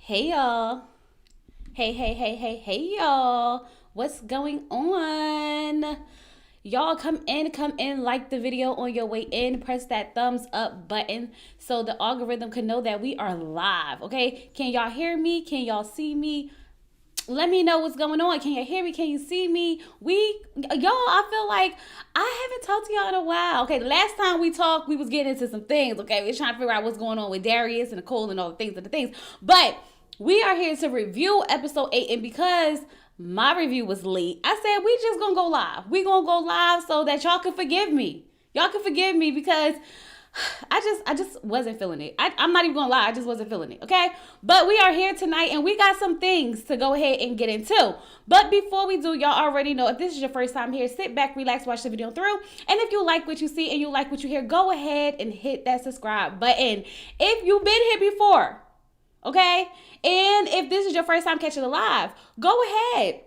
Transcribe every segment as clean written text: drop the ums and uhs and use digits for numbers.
Hey y'all. Hey y'all. What's going on? Y'all come in, like the video on your way in, press that thumbs up button so the algorithm can know that we are live. Okay? Can y'all hear me? Can y'all see me? Let me know what's going on. Can you hear me? Can you see me? I feel like I haven't talked to y'all in a while. Okay, the last time we talked, we was getting into some things. Okay, we are trying to figure out what's going on with Darius and Nicole and all the things. But we are here to review episode 8, and because my review was late, I said we just gonna go live. We gonna go live so that y'all can forgive me. Y'all can forgive me because I just wasn't feeling it. I'm not even gonna lie, I just wasn't feeling it. Okay, but we are here tonight, and we got some things to go ahead and get into. But before we do, y'all already know, if this is your first time here, sit back, relax, watch the video through, and if you like what you see and you like what you hear, go ahead and hit that subscribe button. If you've been here before, okay, and if this is your first time catching it live, go ahead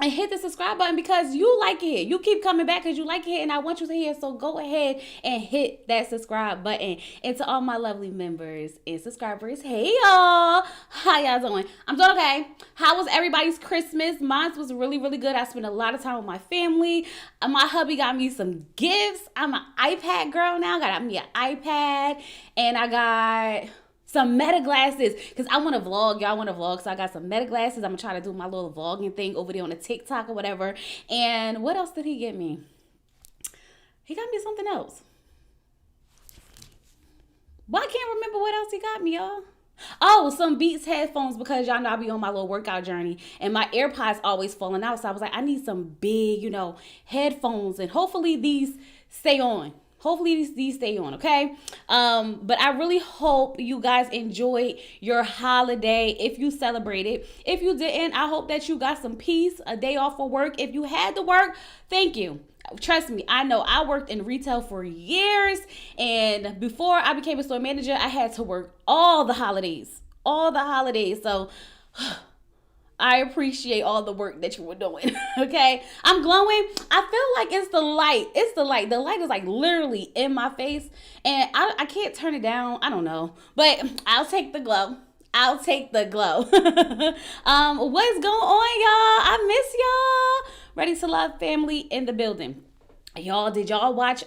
and hit the subscribe button because you like it. You keep coming back because you like it, and I want you to hear. So go ahead and hit that subscribe button. And to all my lovely members and subscribers, hey y'all, how y'all doing? I'm doing okay. How was everybody's Christmas? Mine was really, really good. I spent a lot of time with my family. My hubby got me some gifts. I'm an iPad girl now. Got me an iPad, and I got some meta glasses because I want to vlog. Y'all want to vlog, so I got some meta glasses. I'm gonna try to do my little vlogging thing over there on the TikTok or whatever. And what else did he get me? He got me something else. But I can't remember what else he got me, y'all. Oh, some Beats headphones because y'all know I be on my little workout journey and my AirPods always falling out. So I was like, I need some big, headphones, and hopefully these stay on. Hopefully these stay on, okay? But I really hope you guys enjoyed your holiday if you celebrated. If you didn't, I hope that you got some peace, a day off of work. If you had to work, thank you. Trust me, I know I worked in retail for years, and before I became a store manager, I had to work all the holidays. So I appreciate all the work that you were doing. Okay, I'm glowing. I feel like it's the light. The light is like literally in my face, and I can't turn it down. I don't know, but I'll take the glow. What's going on, y'all? I miss y'all. Ready to Love family in the building. Y'all, did y'all watch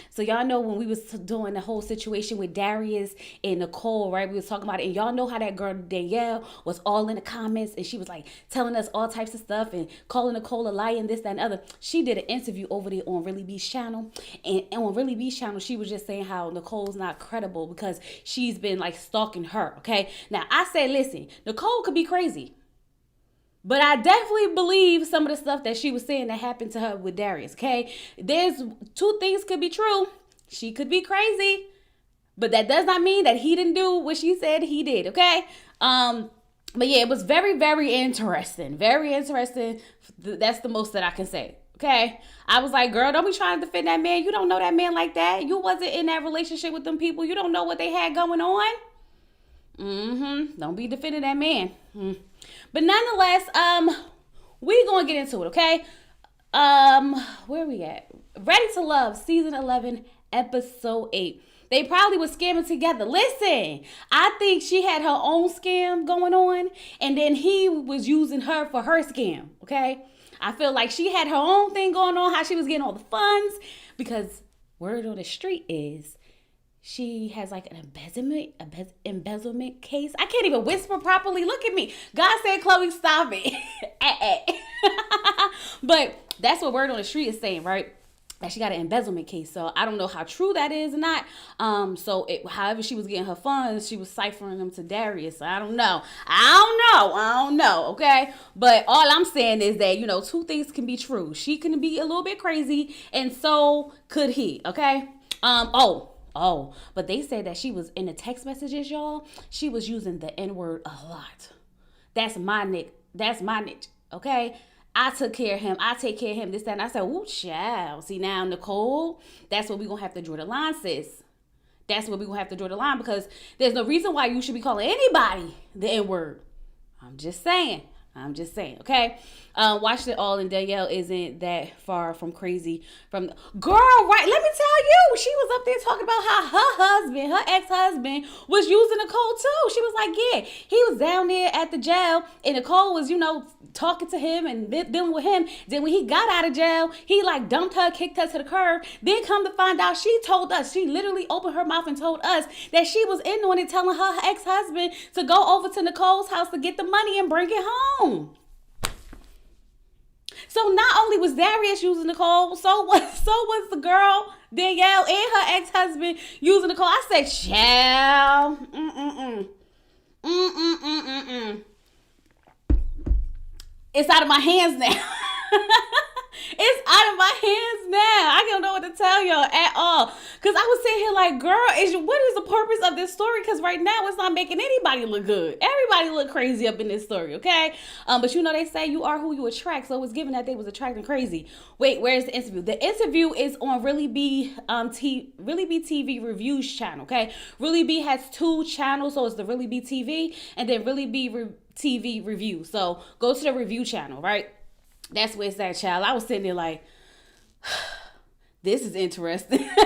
so y'all know when we was doing the whole situation with Darius and Nicole, right? We was talking about it, and y'all know how that girl Danielle was all in the comments, and she was like telling us all types of stuff and calling Nicole a liar and this, that, and other. She did an interview over there on Really B's channel, and on Really B's channel, she was just saying how Nicole's not credible because she's been like stalking her. Okay, now I said, listen, Nicole could be crazy. But I definitely believe some of the stuff that she was saying that happened to her with Darius, okay? There's two things could be true. She could be crazy, but that does not mean that he didn't do what she said he did, okay? But yeah, it was very, very interesting. Very interesting. That's the most that I can say, okay? I was like, girl, don't be trying to defend that man. You don't know that man like that. You wasn't in that relationship with them people. You don't know what they had going on. Don't be defending that man. But nonetheless, we gonna get into it, okay? Where we at? Ready to Love, season 11, episode 8. They probably were scamming together. Listen, I think she had her own scam going on, and then he was using her for her scam, okay? I feel like she had her own thing going on, how she was getting all the funds, because word on the street is she has like an embezzlement case. I can't even whisper properly. Look at me. God said, Chloe, stop it. But that's what word on the street is saying, right? That she got an embezzlement case. So I don't know how true that is or not. However she was getting her funds, she was ciphering them to Darius. So I don't know. Okay. But all I'm saying is that, two things can be true. She can be a little bit crazy, and so could he. Okay. But they said that she was in the text messages, y'all. She was using the N-word a lot. That's my niche. Okay? I took care of him. I take care of him. This, that, and I said, ooh, child. See now, Nicole, that's where we're going to have to draw the line, sis. That's where we're going to have to draw the line because there's no reason why you should be calling anybody the N-word. I'm just saying. I'm just saying, okay? Watched it all, and Danielle isn't that far from crazy. From the girl, right? Let me tell you, she was up there talking about how her ex-husband, was using Nicole too. She was like, yeah, he was down there at the jail, and Nicole was, talking to him and dealing with him. Then when he got out of jail, he like dumped her, kicked her to the curb. Then come to find out, she told us, she literally opened her mouth and told us that she was in on it, telling her ex-husband to go over to Nicole's house to get the money and bring it home. So not only was Darius using Nicole, so was the girl Danielle and her ex-husband using Nicole. I said, child, it's out of my hands now. It's out of my hands now. I don't know what to tell y'all at all. Because I was sitting here like, girl, what is the purpose of this story? Because right now it's not making anybody look good. Everybody look crazy up in this story, okay? But they say you are who you attract. So it was given that they was attracting crazy. Wait, where's the interview? The interview is on Really Be TV Reviews channel, okay? Really Be has 2 channels. So it's the Really Be TV and then Really Be TV Review. So go to the review channel, right? That's where it's at, child. I was sitting there like, this is interesting. Y'all, you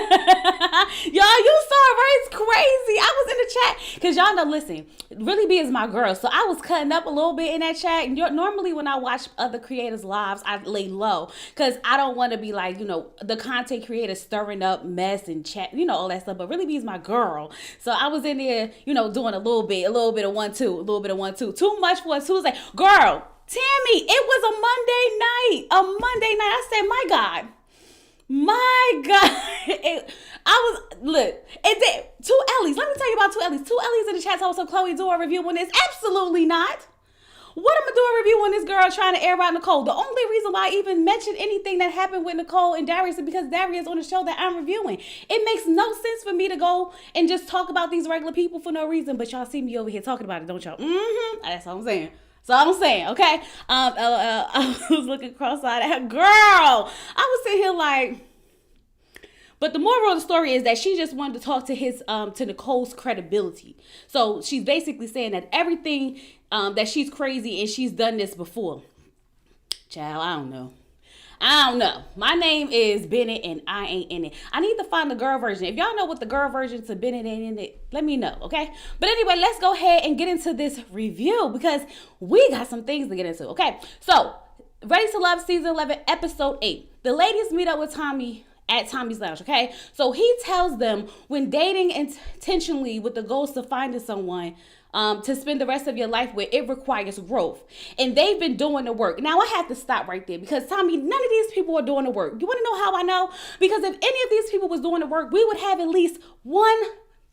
saw it, right? It's crazy. I was in the chat. Because y'all know, listen, Really Be is my girl. So I was cutting up a little bit in that chat. Normally when I watch other creators' lives, I lay low. Because I don't want to be like, the content creator stirring up mess and chat, all that stuff. But Really Be is my girl. So I was in there, doing a little bit of 1-2. Too much for a Tuesday. Girl, Tammy, it was a Monday night. I said, my God. It did. 2 Ellies. Let me tell you about 2 Ellies. 2 Ellies in the chat told so Chloe do a review on this. Absolutely not. What am I do a review on this girl trying to air out Nicole? The only reason why I even mentioned anything that happened with Nicole and Darius is because Darius on the show that I'm reviewing. It makes no sense for me to go and just talk about these regular people for no reason, but y'all see me over here talking about it, don't y'all? That's all I'm saying. So I'm saying, okay, I was looking cross-eyed at her. Girl, I was sitting here like, but the moral of the story is that she just wanted to talk to to Nicole's credibility. So she's basically saying that everything, that she's crazy and she's done this before. Child, I don't know. My name is Bennett and I ain't in it. I need to find the girl version. If y'all know what the girl version to Bennett ain't in it, let me know, okay? But anyway, let's go ahead and get into this review because we got some things to get into, okay? So, Ready to Love Season 11, Episode 8. The ladies meet up with Tommy at Tommy's Lounge, okay? So he tells them when dating intentionally with the goals of finding someone to spend the rest of your life with, it requires growth. And they've been doing the work. Now, I have to stop right there because, Tommy, none of these people are doing the work. You want to know how I know? Because if any of these people was doing the work, we would have at least 1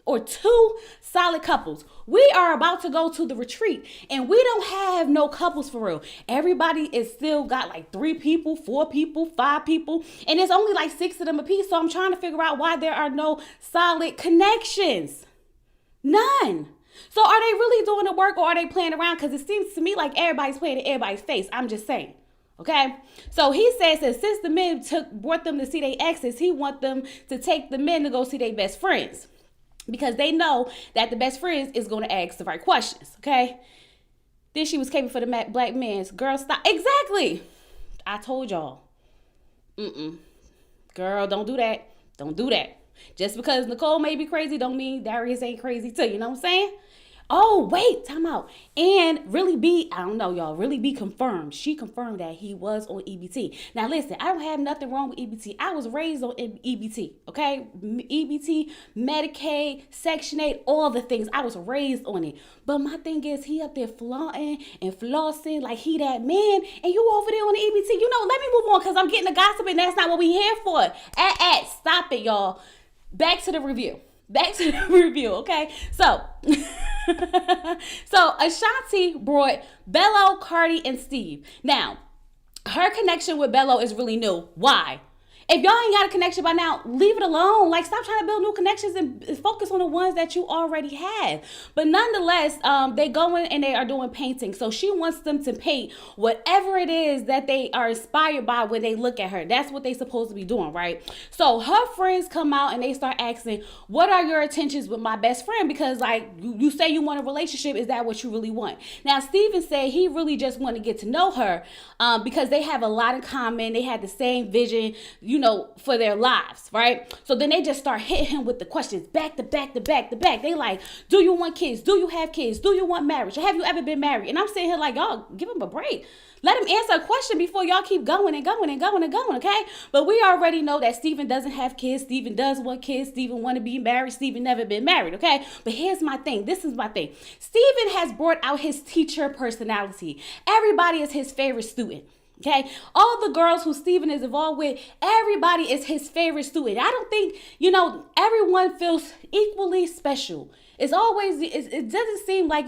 or 2 solid couples. We are about to go to the retreat and we don't have no couples for real. Everybody is still got like 3 people, 4 people, 5 people, and there's only like 6 of them a piece. So I'm trying to figure out why there are no solid connections. None. So are they really doing the work or are they playing around? Because it seems to me like everybody's playing in everybody's face. I'm just saying. Okay, so he says that since the men brought them to see their exes, he want them to take the men to go see their best friends because they know that the best friends is going to ask the right questions. Okay, then she was caping for the black man's girl. Stop. Exactly. I told y'all. Girl, don't do that. Don't do that. Just because Nicole may be crazy don't mean Darius ain't crazy too. You know what I'm saying? Oh, wait, time out. And Really Be, I don't know, y'all, Really Be confirmed. She confirmed that he was on EBT. Now, listen, I don't have nothing wrong with EBT. I was raised on EBT, okay? EBT, Medicaid, Section 8, all the things. I was raised on it. But my thing is, he up there flaunting and flossing like he that man, and you over there on the EBT. Let me move on because I'm getting the gossip, and that's not what we here for. Stop it, y'all. Back to the review, okay? So Ashanti brought Bello, Cardi, and Steve. Now, her connection with Bello is really new. Why? If y'all ain't got a connection by now, leave it alone. Like, stop trying to build new connections and focus on the ones that you already have. But nonetheless, they go in and they are doing painting. So she wants them to paint whatever it is that they are inspired by when they look at her. That's what they supposed to be doing, right? So her friends come out and they start asking, what are your intentions with my best friend? Because like you say you want a relationship. Is that what you really want? Now, Steven said he really just want to get to know her because they have a lot in common. They had the same vision, for their lives, right? So then they just start hitting him with the questions back to back to back to back. They like, do you want kids? Do you have kids? Do you want marriage? Or have you ever been married? And I'm sitting here like, y'all, give him a break. Let him answer a question before y'all keep going and going and going and going, okay? But we already know that Steven doesn't have kids. Steven does want kids. Steven want to be married. Steven never been married, okay? But here's my thing. This is my thing. Steven has brought out his teacher personality. Everybody is his favorite student. Okay, all the girls who Steven is involved with, everybody is his favorite student. I don't think, everyone feels equally special. It's always, it doesn't seem like,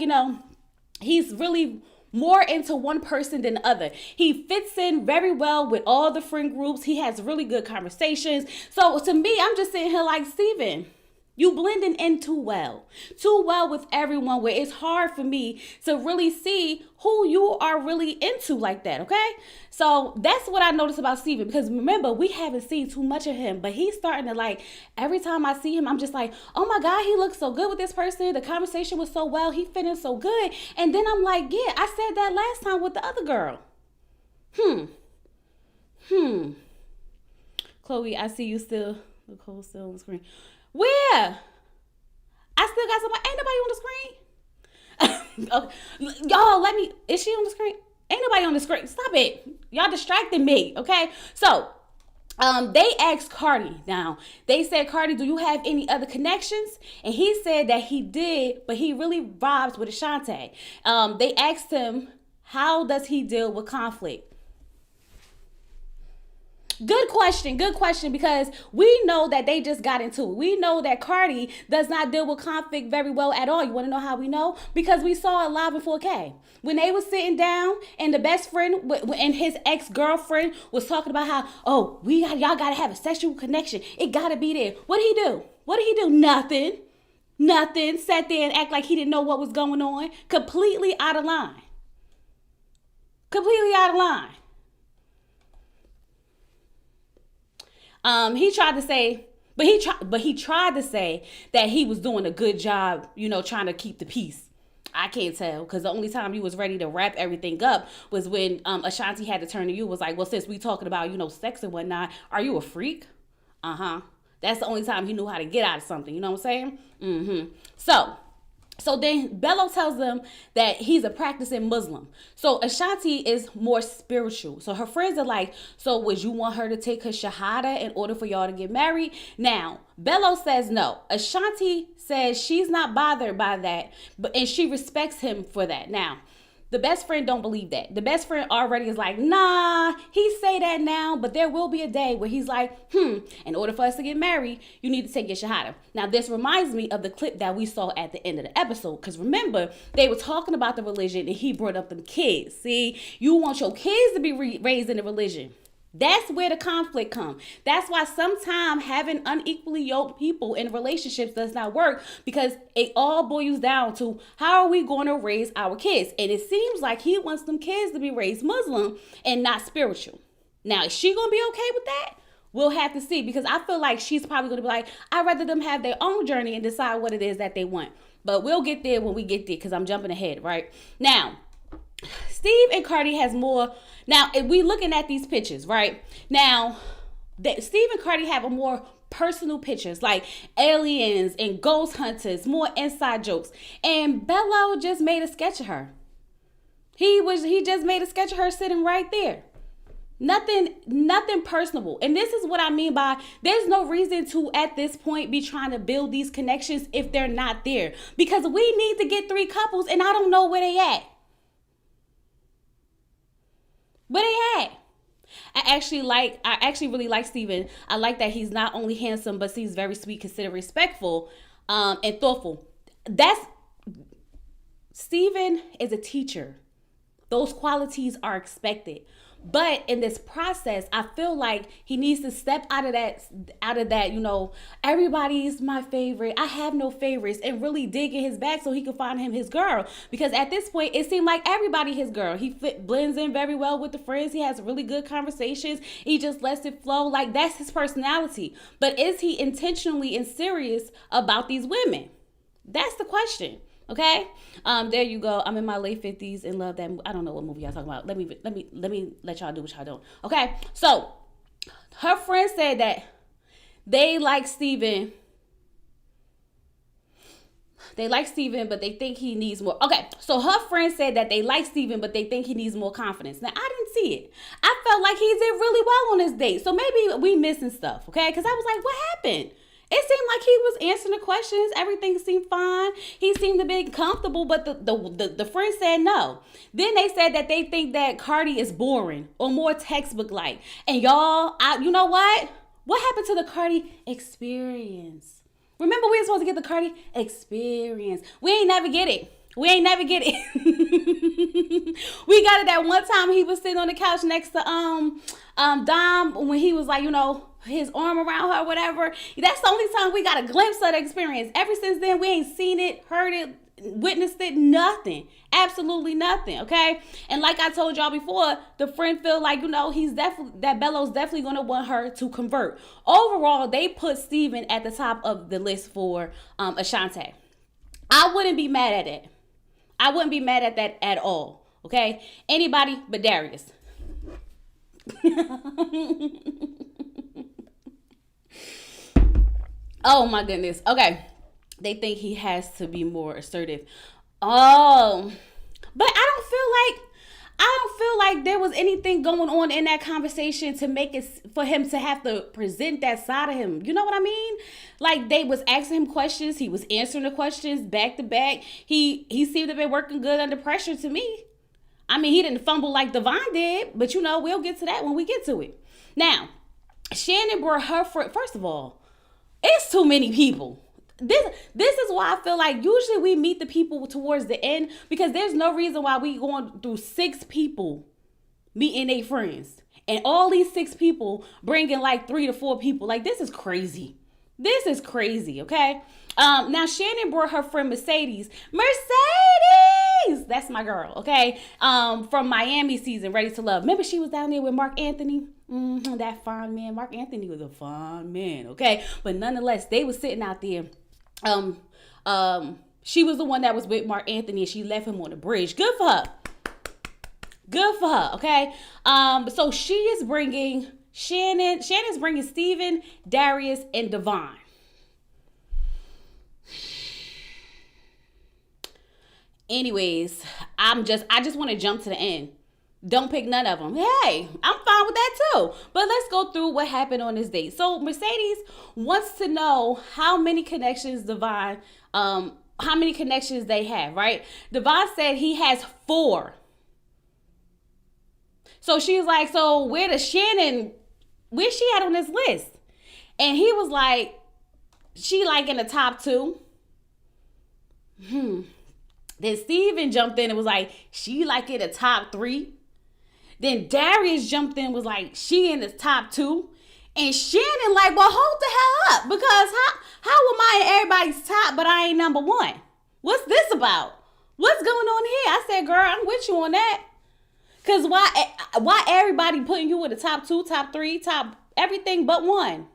he's really more into one person than the other. He fits in very well with all the friend groups. He has really good conversations. So to me, I'm just sitting here like, Steven, you blending in too well with everyone, where it's hard for me to really see who you are really into like that, okay? So that's what I noticed about Steven, because remember, we haven't seen too much of him, but he's starting to like, every time I see him, I'm just like, oh my God, he looks so good with this person. The conversation was so well. He fit in so good. And then I'm like, yeah, I said that last time with the other girl. Chloe, I see you still, Nicole still on the screen. Where? I still got somebody. Ain't nobody on the screen. Okay. Y'all, is she on the screen? Ain't nobody on the screen. Stop it. Y'all distracting me, okay? So, they asked Cardi. Now, they said, Cardi, do you have any other connections? And he said that he did, but he really vibes with Ashante. They asked him, how does he deal with conflict? Good question, because we know that they just got into it. We know that Cardi does not deal with conflict very well at all. You want to know how we know? Because we saw it live in 4K. When they was sitting down and the best friend and his ex-girlfriend was talking about how, y'all got to have a sexual connection. It got to be there. What did he do? Nothing. Sat there and act like he didn't know what was going on. Completely out of line. He tried to say, but he tried to say that he was doing a good job, trying to keep the peace. I can't tell, because the only time you was ready to wrap everything up was when Ashanti had to turn to you, was like, well, since we talking about, sex and whatnot, are you a freak? That's the only time he knew how to get out of something. You know what I'm saying? So then Bello tells them that he's a practicing Muslim. So Ashanti is more spiritual. So her friends are like, so would you want her to take her shahada in order for y'all to get married? Now, Bello says no. Ashanti says she's not bothered by that, and she respects him for that. Now, the best friend don't believe that. The best friend already is like, nah, he say that now, but there will be a day where he's like, in order for us to get married, you need to take your shahada. Now, this reminds me of the clip that we saw at the end of the episode, because remember, they were talking about the religion and he brought up them kids. See, you want your kids to be raised in the religion. That's where the conflict comes. That's why sometimes having unequally yoked people in relationships does not work, because it all boils down to how are we going to raise our kids? And it seems like he wants them kids to be raised Muslim and not spiritual. Now, is she going to be okay with that? We'll have to see, because I feel like she's probably going to be like, I'd rather them have their own journey and decide what it is that they want. But we'll get there when we get there, because I'm jumping ahead, right? Now, Steve and Cardi has more. Now, if we looking at these pictures, right? Now, Steve and Cardi have a more personal pictures, like aliens and ghost hunters, more inside jokes. And Bello just made a sketch of her. He just made a sketch of her sitting right there. Nothing personable. And this is what I mean by there's no reason to, at this point, be trying to build these connections if they're not there. Because we need to get 3 couples, and I don't know where they at. Where they at? I actually really like Steven. I like that he's not only handsome, but he's very sweet, considerate, respectful, and thoughtful. Steven is a teacher. Those qualities are expected. But in this process, I feel like he needs to step out of that, everybody's my favorite. I have no favorites, and really dig in his bag so he can find him his girl. Because at this point, it seemed like everybody his girl. He blends in very well with the friends. He has really good conversations. He just lets it flow. Like, that's his personality. But is he intentionally and serious about these women? That's the question. Okay, there you go. I'm in my late 50s and love that. I don't know what movie y'all talking about. Let me let y'all do what y'all do. Okay, so her friend said that they like Steven. They like Steven, but they think he needs more. Okay, so her friend said that they like Steven, but they think he needs more confidence. Now, I didn't see it. I felt like he did really well on this date. So maybe we missing stuff, okay? Because I was like, what happened? It seemed like he was answering the questions. Everything seemed fine. He seemed to be comfortable, but the friend said no. Then they said that they think that Cardi is boring or more textbook-like. And y'all, you know what? What happened to the Cardi experience? Remember, we were supposed to get the Cardi experience. We ain't never get it. We got it that one time he was sitting on the couch next to Dom when he was like, his arm around her or whatever. That's the only time we got a glimpse of the experience. Ever since then, we ain't seen it, heard it, witnessed it, nothing. Absolutely nothing, okay? And like I told y'all before, the friend feel like, that Bello's definitely going to want her to convert. Overall, they put Steven at the top of the list for Ashante. I wouldn't be mad at it. I wouldn't be mad at that at all, okay? Anybody but Darius. Oh my goodness. Okay. They think he has to be more assertive. Oh. But I don't feel like there was anything going on in that conversation to make it for him to have to present that side of him. You know what I mean? Like, they was asking him questions. He was answering the questions back to back. He seemed to be working good under pressure to me. I mean, he didn't fumble like Devon did, but we'll get to that when we get to it. Now, Shannon brought her friend. First of all, it's too many people. This is why I feel like usually we meet the people towards the end, because there's no reason why we going through 6 people meeting their friends. And all these 6 people bringing like 3 to 4 people. Like, this is crazy. This is crazy, okay? Now, Shannon brought her friend Mercedes. Mercedes! That's my girl, okay? From Miami season, Ready to Love. Remember she was down there with Mark Anthony? That fine man. Mark Anthony was a fine man, okay? But nonetheless, they were sitting out there. She was the one that was with Mark Anthony, and she left him on the bridge. Good for her. Good for her, okay? So she is bringing Shannon's bringing Steven, Darius, and Devon. Anyways, I just want to jump to the end. Don't pick none of them. Hey, I'm fine with that too. But let's go through what happened on this date. So Mercedes wants to know how many connections how many connections they have, right? Devon said he has 4. So she's like, so where's she at on this list? And he was like, she like in the top 2. Then Steven jumped in and was like, she like in the top 3. Then Darius jumped in and was like, she in the top 2. And Shannon like, well, hold the hell up. Because how am I in everybody's top, but I ain't number 1? What's this about? What's going on here? I said, girl, I'm with you on that. Because why everybody putting you in the top 2, top 3, top everything but 1?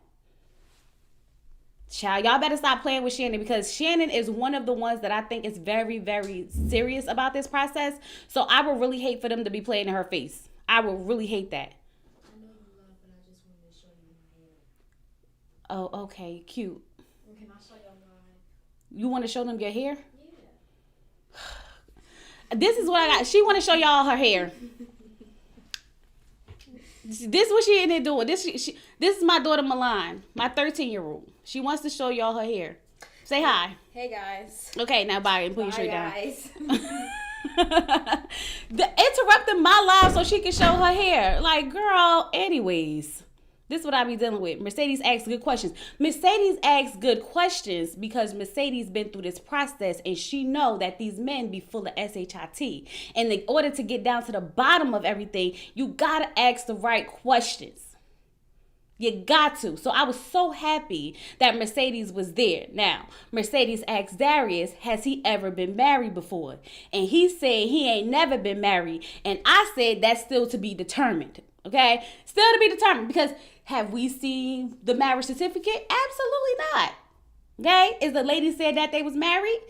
Child, y'all better stop playing with Shannon, because Shannon is one of the ones that I think is very, very serious about this process. So I would really hate for them to be playing in her face. I would really hate that. I know you love, but I just wanted to show you my hair. Oh, okay. Cute. Can I show y'all mine? You want to show them your hair? Yeah. This is what I got. She want to show y'all her hair. This is what she in there doing. This is my daughter Milan, my 13-year-old. She wants to show y'all her hair. Say hi. Hey guys. Okay, now bye and put your shirt down. Guys. Interrupting my life so she can show her hair. Like, girl, anyways. This is what I be dealing with. Mercedes asks good questions. Mercedes asks good questions because Mercedes been through this process and she know that these men be full of shit. And in order to get down to the bottom of everything, you gotta ask the right questions. You got to. So I was so happy that Mercedes was there. Now, Mercedes asked Darius, has he ever been married before? And he said he ain't never been married. And I said that's still to be determined. Okay? Still to be determined, because have we seen the marriage certificate? Absolutely not. Okay? Is the lady said that they was married?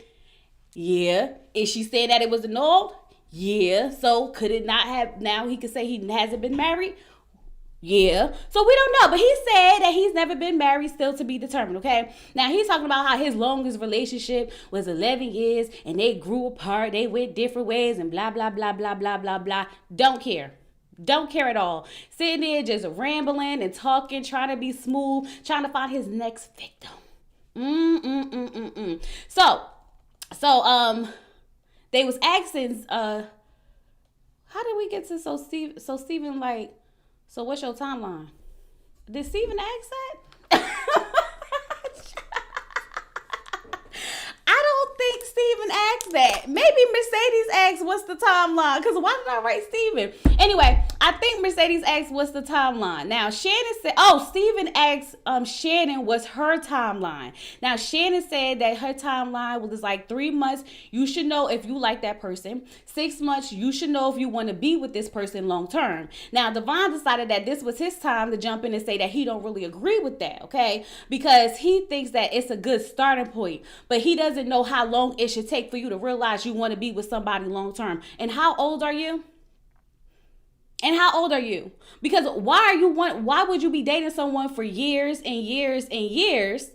Yeah. Is she saying that it was annulled? Yeah. So could it not have, now he could say he hasn't been married? Yeah. So we don't know. But he said that he's never been married, still to be determined, okay? Now he's talking about how his longest relationship was 11 years and they grew apart, they went different ways and blah, blah, blah, blah, blah, blah, blah. Don't care. Don't care at all. Sitting there just rambling and talking, trying to be smooth, trying to find his next victim. So they was asking, how did we get to Steven like, so what's your timeline? Did Steven ask that? I don't think Steven asked that. Maybe Mercedes asked what's the timeline. Because why did I write Steven? Anyway, I think Mercedes asked what's the timeline. Now, Shannon said, Steven asked Shannon what's her timeline. Now, Shannon said that her timeline was like 3 months. You should know if you like that person. 6 months, you should know if you want to be with this person long term. Now, Devon decided that this was his time to jump in and say that he don't really agree with that, okay? Because he thinks that it's a good starting point, but he doesn't know how long it should take for you to realize you want to be with somebody long term. And how old are you? And how old are you? Because why would you be dating someone for years and years and years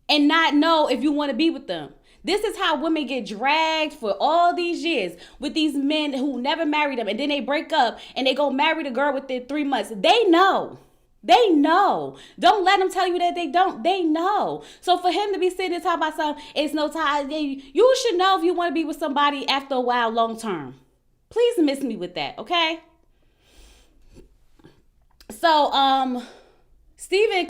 and not know if you want to be with them? This is how women get dragged for all these years with these men who never married them, and then they break up and they go marry the girl within 3 months. They know. They know. Don't let them tell you that they don't. They know. So for him to be sitting and talking about something, it's no time. You should know if you want to be with somebody after a while long term. Please miss me with that, okay? So Steven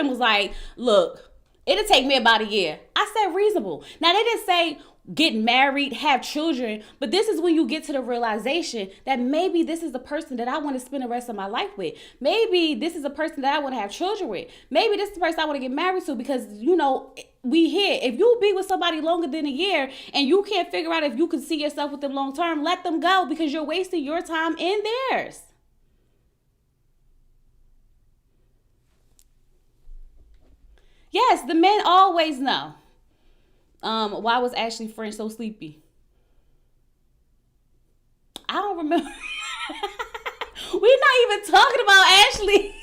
was like, look, it'll take me about a year. I said reasonable. Now they didn't say get married, have children, but this is when you get to the realization that maybe this is the person that I want to spend the rest of my life with. Maybe this is a person that I want to have children with. Maybe this is the person I want to get married to, because we here. If you be with somebody longer than a year and you can't figure out if you can see yourself with them long term, let them go, because you're wasting your time and theirs. Yes, the men always know. Why was Ashley's friend so sleepy? I don't remember. We're not even talking about Ashley.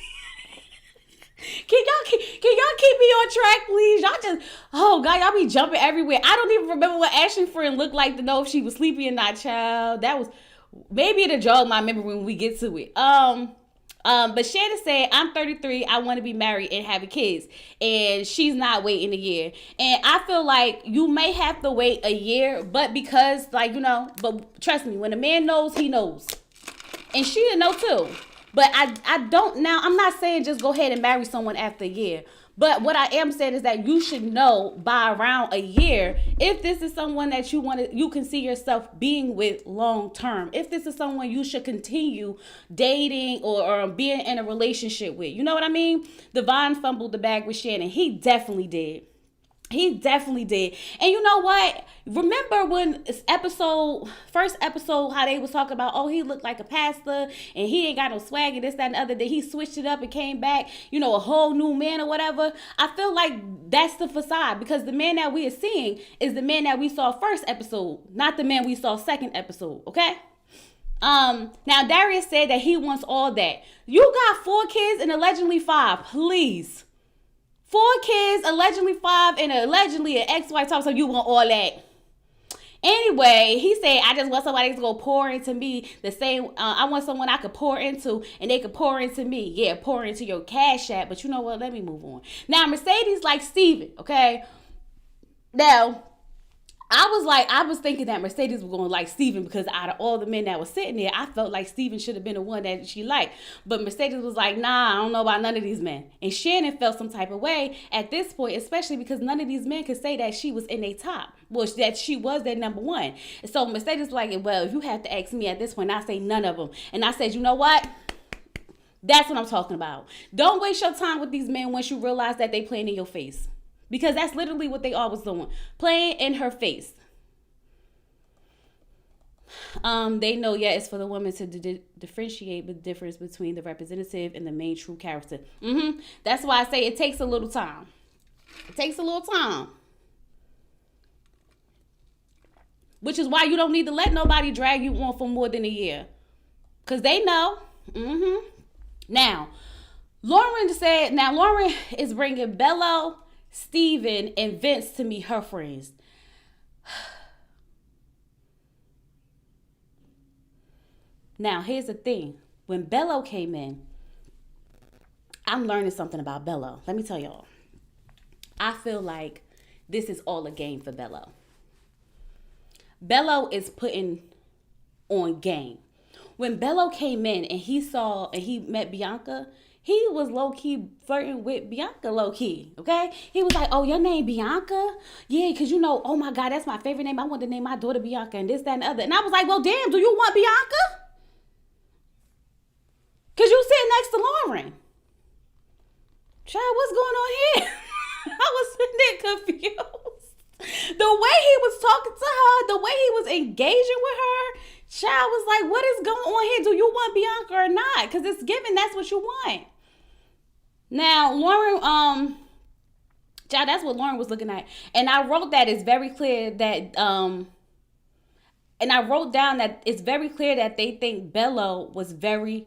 Can y'all keep me on track, please? Y'all just, oh God, y'all be jumping everywhere. I don't even remember what Ashley's friend looked like to know if she was sleepy or not, child. That was, maybe it'll jog my memory when we get to it. But Shannon said, I'm 33, I want to be married and have kids. And she's not waiting a year. And I feel like you may have to wait a year, but because, but trust me, when a man knows, he knows. And she didn't know too. But I'm not saying just go ahead and marry someone after a year. But what I am saying is that you should know by around a year if this is someone that you can see yourself being with long term. If this is someone you should continue dating or being in a relationship with. You know what I mean? Devon fumbled the bag with Shannon. He definitely did. He definitely did. And you know what? Remember when first episode, how they was talking about, he looked like a pastor and he ain't got no swag and this, that, and the other. That he switched it up and came back, a whole new man or whatever. I feel like that's the facade, because the man that we are seeing is the man that we saw first episode, not the man we saw second episode. Okay. Now Darius said that he wants all that. You got 4 kids and allegedly 5. Please. 4 kids, allegedly 5, and allegedly an ex-wife talks, so you want all that. Anyway, he said, I just want somebody to go pour into me the same. I want someone I could pour into and they could pour into me. Yeah, pour into your CashApp. But you know what? Let me move on. Now, Mercedes like Steven, okay? Now, I was thinking that Mercedes was going to like Steven because out of all the men that was sitting there, I felt like Steven should have been the one that she liked. But Mercedes was like, nah, I don't know about none of these men. And Shannon felt some type of way at this point, especially because none of these men could say that she was in a top. Well, that she was their number one. And so Mercedes was like, well, if you have to ask me at this point, I say none of them. And I said, you know what? That's what I'm talking about. Don't waste your time with these men once you realize that they playing in your face. Because that's literally what they always doing. Playing in her face. They know, yeah, it's for the woman to differentiate the difference between the representative and the main true character. That's why I say it takes a little time. It takes a little time. Which is why you don't need to let nobody drag you on for more than a year. Because they know. Now, Lauren is bringing Bello, Steven, and Vince to meet her friends. Now, here's the thing. When Bello came in, I'm learning something about Bello. Let me tell y'all. I feel like this is all a game for Bello. Bello is putting on game. When Bello came in and he met Bianca, he was low-key flirting with Bianca low-key, okay? He was like, oh, your name Bianca? Yeah, because you know, oh my God, that's my favorite name. I want to name my daughter Bianca and this, that, and the other. And I was like, well, damn, do you want Bianca? Because you sitting next to Lauren. Child, what's going on here? I was sitting there confused. The way he was talking to her, the way he was engaging with her, child was like, what is going on here? Do you want Bianca or not? Because it's given that's what you want. Now, Lauren, child, that's what Lauren was looking at. And I wrote that it's very clear that, and I wrote down that it's very clear that they think Bello was very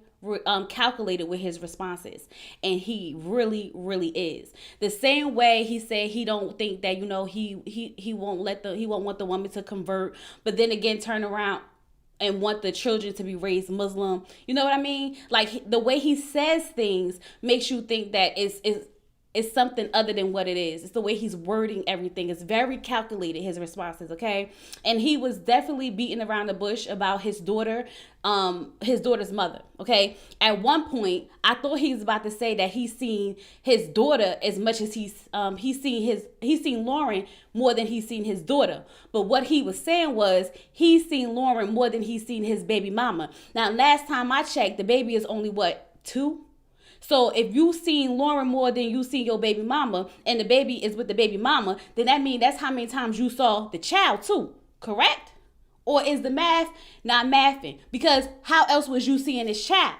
calculated with his responses, and he really is. The same way he said he don't think that, you know, he won't want the woman to convert, but then again turn around and want the children to be raised Muslim. You know what I mean? Like, the way he says things makes you think that it's something other than what it is. It's the way he's wording everything. It's very calculated, his responses, okay? And he was definitely beating around the bush about his daughter's mother, okay? At one point, I thought he was about to say that he's seen his daughter as much as he's seen Lauren more than he's seen his daughter. But what he was saying was he's seen Lauren more than he's seen his baby mama. Now, last time I checked, the baby is only, 2? So if you seen Lauren more than you seen your baby mama, and the baby is with the baby mama, then that means that's how many times you saw the child too, correct? Or is the math not mathing? Because how else was you seeing this child?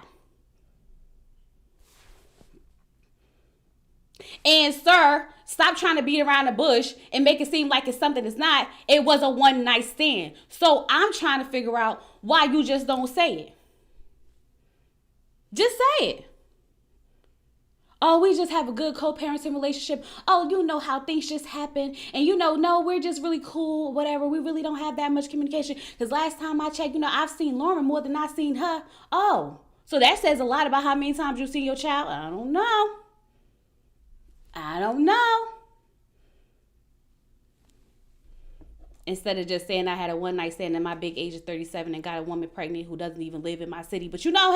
And sir, stop trying to beat around the bush and make it seem like it's something it's not. It was a one night stand. So I'm trying to figure out why you just don't say it. Just say it. Oh, we just have a good co-parenting relationship. Oh, you know how things just happen. And you know, no, we're just really cool, whatever. We really don't have that much communication. Because last time I checked, you know, I've seen Lauren more than I've seen her. Oh, so that says a lot about how many times you've seen your child. I don't know. Instead of just saying I had a one night stand at my big age of 37 and got a woman pregnant who doesn't even live in my city. But you know,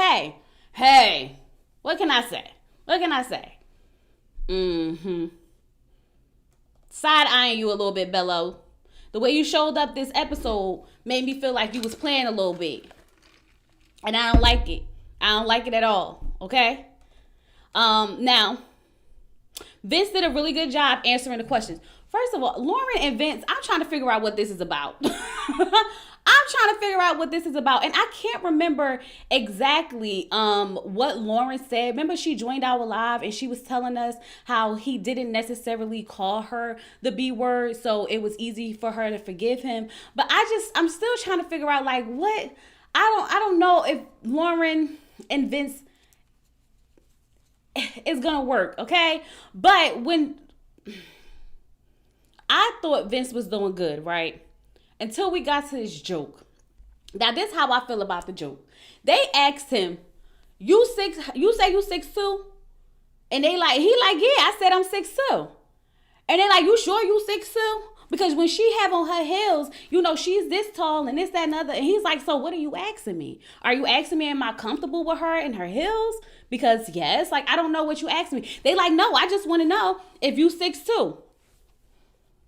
hey, what can I say? Side-eyeing you a little bit, Bello. The way you showed up this episode made me feel like you was playing a little bit. And I don't like it. I don't like it at all, okay? Now, Vince did a really good job answering the questions. First of all, Lauren and Vince, I'm trying to figure out what this is about. And I can't remember exactly what Lauren said. Remember, she joined our live and she was telling us how he didn't necessarily call her the B word, so it was easy for her to forgive him. But I'm still trying to figure out, like, what? I don't know if Lauren and Vince is gonna work, okay? But when I thought Vince was doing good, right? Until we got to this joke. Now, this is how I feel about the joke. They asked him, you say you 6'2"? And he like, yeah, I said I'm 6'2". And they like, you sure you 6'2"? Because when she have on her heels, you know, she's this tall and this, that, and other. And he's like, so what are you asking me? Are you asking me, am I comfortable with her in her heels? Because yes, like, I don't know what you asking me. They like, no, I just want to know if you 6'2".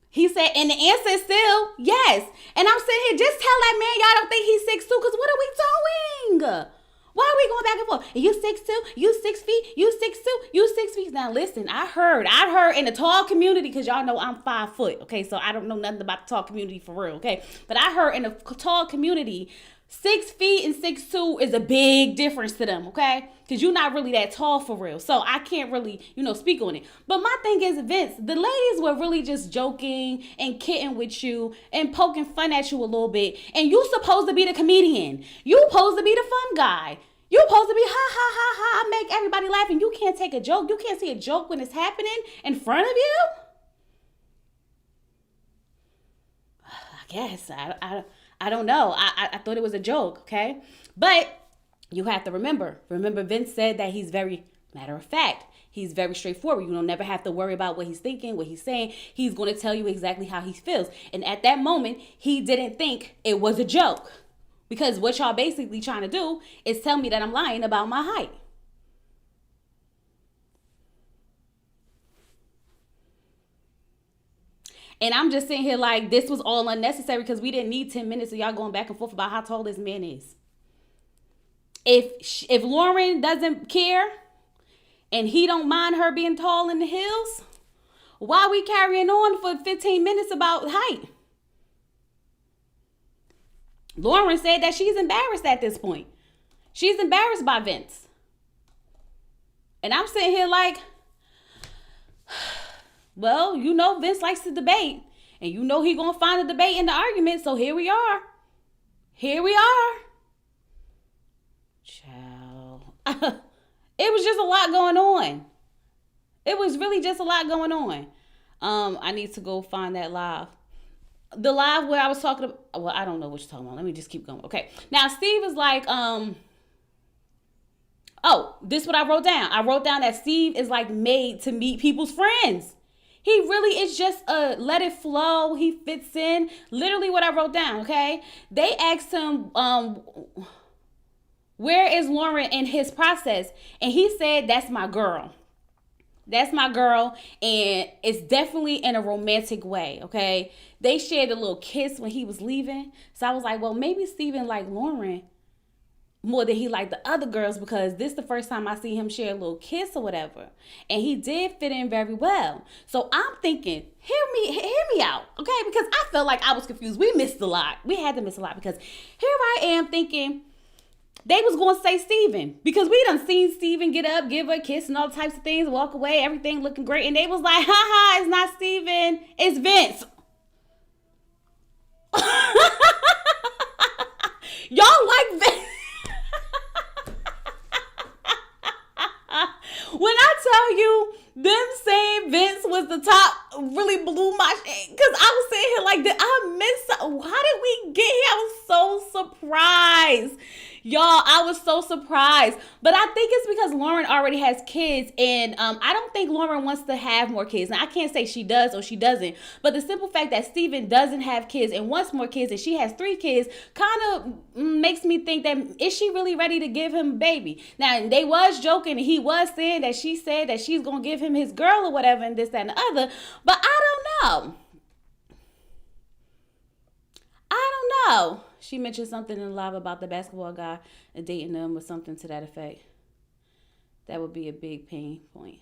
He said, and the answer is still yes. And I'm sitting here, just tell that man y'all don't think he's 6'2", because what are we doing? Why are we going back and forth? You 6'2", you 6 feet, you 6'2", you 6 feet. Now listen, I heard in the tall community, because y'all know I'm 5 foot, okay? So I don't know nothing about the tall community for real, okay? But I heard in the tall community, 6 feet and 6'2" is a big difference to them, okay? Because you're not really that tall for real. So I can't really, speak on it. But my thing is, Vince, the ladies were really just joking and kidding with you and poking fun at you a little bit. And you supposed to be the comedian. You supposed to be the fun guy. You supposed to be ha, ha, ha, ha, I make everybody laugh. And you can't take a joke. You can't see a joke when it's happening in front of you. I guess. I don't know. I thought it was a joke, okay? But you have to remember, Vince said that he's very matter of fact. He's very straightforward. You don't never have to worry about what he's thinking, what he's saying. He's going to tell you exactly how he feels. And at that moment, he didn't think it was a joke. Because what y'all basically trying to do is tell me that I'm lying about my height. And I'm just sitting here like, this was all unnecessary because we didn't need 10 minutes of y'all going back and forth about how tall this man is. If Lauren doesn't care and he don't mind her being tall in the hills, why are we carrying on for 15 minutes about height? Lauren said that she's embarrassed at this point. She's embarrassed by Vince. And I'm sitting here like, well, Vince likes to debate. And he going to find a debate in the argument. So here we are. Child. It was just a lot going on. It was really just a lot going on. I need to go find that live. The live where I was talking about, well, I don't know what you're talking about. Let me just keep going. Okay. Now, Steve is like, this is what I wrote down. I wrote down that Steve is like made to meet people's friends. He really is just a let it flow. He fits in. Literally what I wrote down, okay? They asked him, where is Lauren in his process? And he said, that's my girl. That's my girl, and it's definitely in a romantic way, okay? They shared a little kiss when he was leaving. So I was like, well, maybe Steven liked Lauren more than he liked the other girls because this is the first time I see him share a little kiss or whatever. And he did fit in very well. So I'm thinking, hear me out, okay? Because I felt like I was confused. We missed a lot. We had to miss a lot because here I am thinking, they was going to say Steven because we done seen Steven get up, give her a kiss and all types of things, walk away, everything looking great. And they was like, ha, it's not Steven, it's Vince. Y'all like Vince? When I tell you, them saying Vince was the top really blew my shit. Because I was sitting here like, did I miss something? How did we get here? I was so surprised. Y'all, I was so surprised. But I think it's because Lauren already has kids. And I don't think Lauren wants to have more kids. Now, I can't say she does or she doesn't. But the simple fact that Steven doesn't have kids and wants more kids and she has 3 kids kind of makes me think that is she really ready to give him a baby? Now, they was joking and he was saying that she said that she's going to give him his girl or whatever and this, that, and the other. But I don't know. She mentioned something in live about the basketball guy and dating them or something to that effect. That would be a big pain point.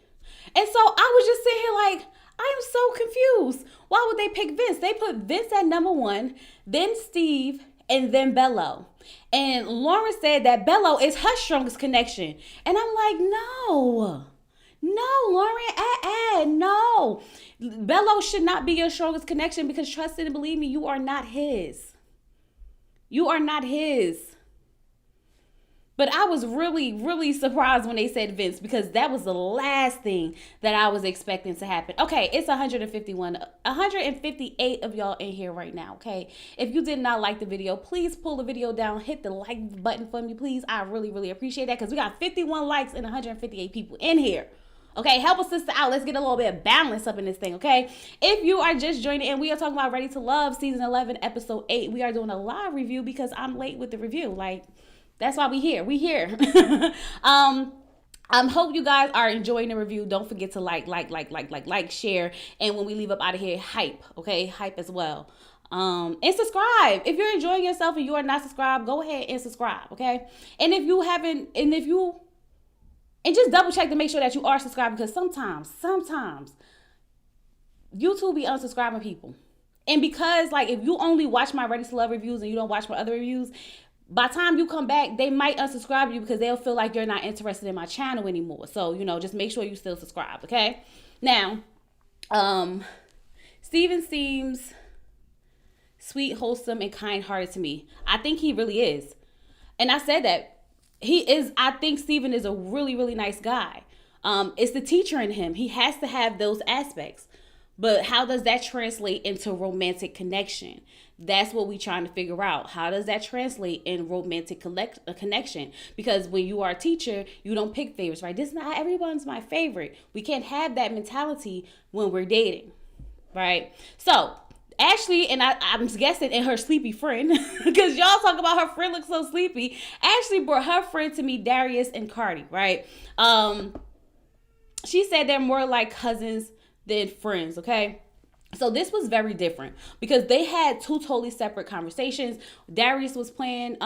And so I was just sitting here like, I am so confused. Why would they pick Vince? They put Vince at number 1, then Steve, and then Bello. And Lauren said that Bello is her strongest connection. And I'm like, no, Lauren, no. Bello should not be your strongest connection because trust and believe me, you are not his. You are not his. But I was really, really surprised when they said Vince because that was the last thing that I was expecting to happen. Okay, it's 158 of y'all in here right now, okay? If you did not like the video, please pull the video down. Hit the like button for me, please. I really, really appreciate that because we got 51 likes and 158 people in here. Okay, help a sister out. Let's get a little bit of balance up in this thing, okay? If you are just joining in, we are talking about Ready to Love, season 11, episode 8. We are doing a live review because I'm late with the review. Like, that's why we here. We here. Hope you guys are enjoying the review. Don't forget to like, share, and when we leave up out of here, hype, okay? Hype as well. And subscribe. If you're enjoying yourself and you are not subscribed, go ahead and subscribe, okay? And if you haven't, and just double check to make sure that you are subscribed, because sometimes YouTube be unsubscribing people. And because, like, if you only watch my Ready to Love reviews and you don't watch my other reviews, by the time you come back, they might unsubscribe you because they'll feel like you're not interested in my channel anymore. So, just make sure you still subscribe, okay? Now, Steven seems sweet, wholesome, and kind-hearted to me. I think he really is. And I said that. I think Steven is a really, really nice guy. It's the teacher in him. He has to have those aspects. But how does that translate into romantic connection? That's what we're trying to figure out. How does that translate in romantic connection? Because when you are a teacher, you don't pick favorites, right? This is not everyone's my favorite. We can't have that mentality when we're dating, right? So Ashley, and I'm guessing, and her sleepy friend, because y'all talk about her friend looks so sleepy. Ashley brought her friend to meet Darius and Cardi, right? She said they're more like cousins than friends, okay? So this was very different because they had two totally separate conversations. Darius was playing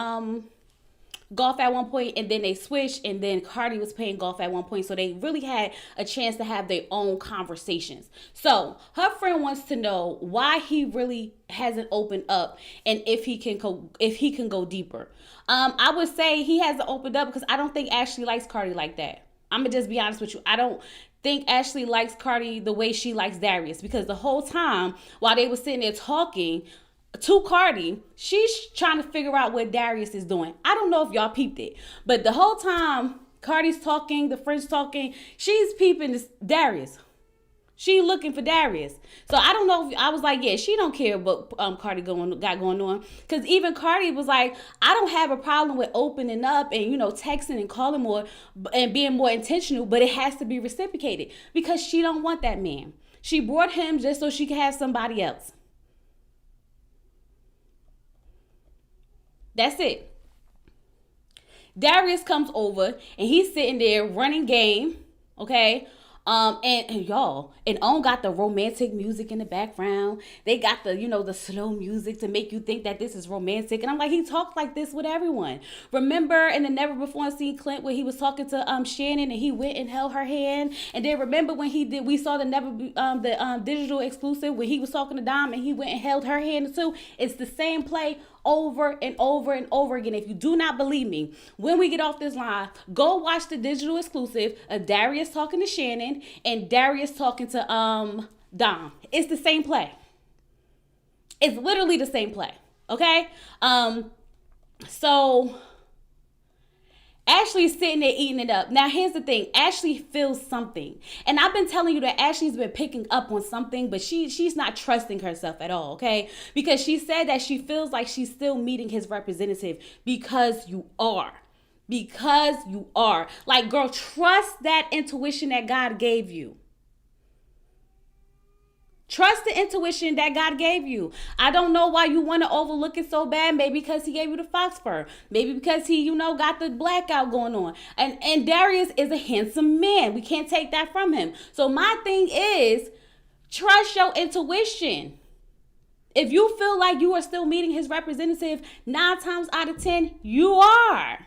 golf at one point, and then they switched, and then Cardi was playing golf at one point. So they really had a chance to have their own conversations. So her friend wants to know why he really hasn't opened up and if he can go deeper. I would say he hasn't opened up because I don't think Ashley likes Cardi like that. I'm gonna just be honest with you. I don't think Ashley likes Cardi the way she likes Darius, because the whole time while they were sitting there talking to Cardi, she's trying to figure out what Darius is doing. I don't know if y'all peeped it, but the whole time Cardi's talking, the friend's talking, she's peeping this Darius. She looking for Darius. So I don't know if I was like, yeah, she don't care what Cardi got going on. Because even Cardi was like, I don't have a problem with opening up and, texting and calling more and being more intentional, but it has to be reciprocated because she don't want that man. She brought him just so she could have somebody else. That's it. Darius comes over and he's sitting there running game, okay? And y'all, and On got the romantic music in the background. They got the, the slow music to make you think that this is romantic. And I'm like, he talked like this with everyone. Remember in the Never Before Seen Clint where he was talking to Shannon and he went and held her hand. And then remember when we saw the digital exclusive when he was talking to Dom and he went and held her hand too. It's the same play over and over and over again. If you do not believe me, when we get off this line, go watch the digital exclusive of Darius talking to Shannon and Darius talking to Dom. It's the same play. It's literally the same play. Okay? So Ashley's sitting there eating it up. Now, here's the thing. Ashley feels something. And I've been telling you that Ashley's been picking up on something, but she's not trusting herself at all, okay? Because she said that she feels like she's still meeting his representative because you are. Because you are. Like, girl, trust that intuition that God gave you. Trust the intuition that God gave you. I don't know why you want to overlook it so bad. Maybe because he gave you the fox fur. Maybe because he, got the blackout going on. And Darius is a handsome man. We can't take that from him. So my thing is, trust your intuition. If you feel like you are still meeting his representative, 9 times out of 10, you are.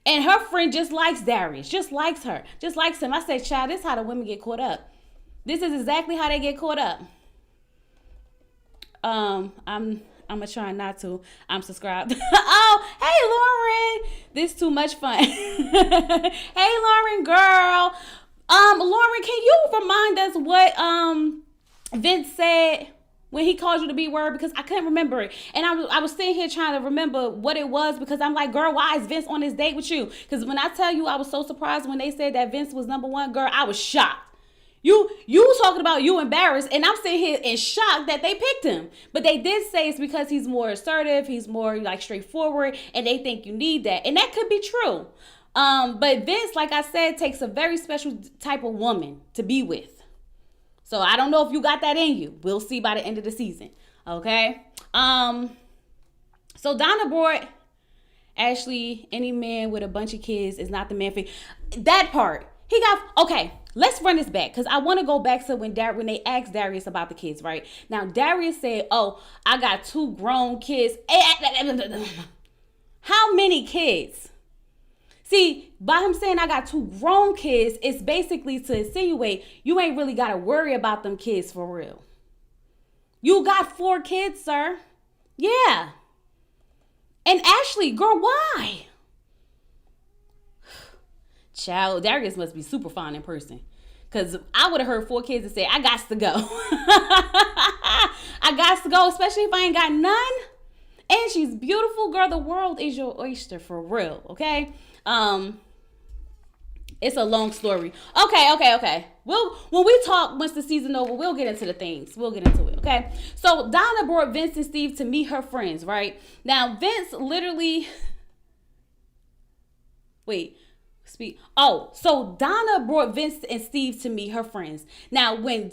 And her friend just likes Darius. Just likes her. Just likes him. I said, child, this is how the women get caught up. This is exactly how they get caught up. I'm gonna try not to. I'm subscribed. Oh, hey Lauren, this is too much fun. Hey Lauren, girl. Lauren, can you remind us what Vince said when he called you the B word? Because I couldn't remember it, and I was sitting here trying to remember what it was because I'm like, girl, why is Vince on this date with you? Because when I tell you, I was so surprised when they said that Vince was number one. Girl, I was shocked. You talking about you embarrassed, and I'm sitting here in shock that they picked him. But they did say it's because he's more assertive, he's more like straightforward, and they think you need that. And that could be true. But Vince, like I said, takes a very special type of woman to be with. So I don't know if you got that in you. We'll see by the end of the season. Okay. So Donna brought Ashley, any man with a bunch of kids is not the man for you. That part. He got, okay, let's run this back because I want to go back to when they asked Darius about the kids, right? Now, Darius said, oh, I got 2 grown kids. How many kids? See, by him saying I got 2 grown kids, it's basically to insinuate you ain't really got to worry about them kids for real. You got 4 kids, sir. Yeah. And Ashley, girl, why? Child, Darius must be super fine in person. Because I would have heard 4 kids and say, I got to go. I got to go, especially if I ain't got none. And she's beautiful, girl. The world is your oyster for real, okay? It's a long story. Okay. When we talk, once the season over, we'll get into the things. We'll get into it, okay? So Donna brought Vince and Steve to meet her friends, right? Now, Vince literally... so Donna brought Vince and Steve to meet her friends. Now, when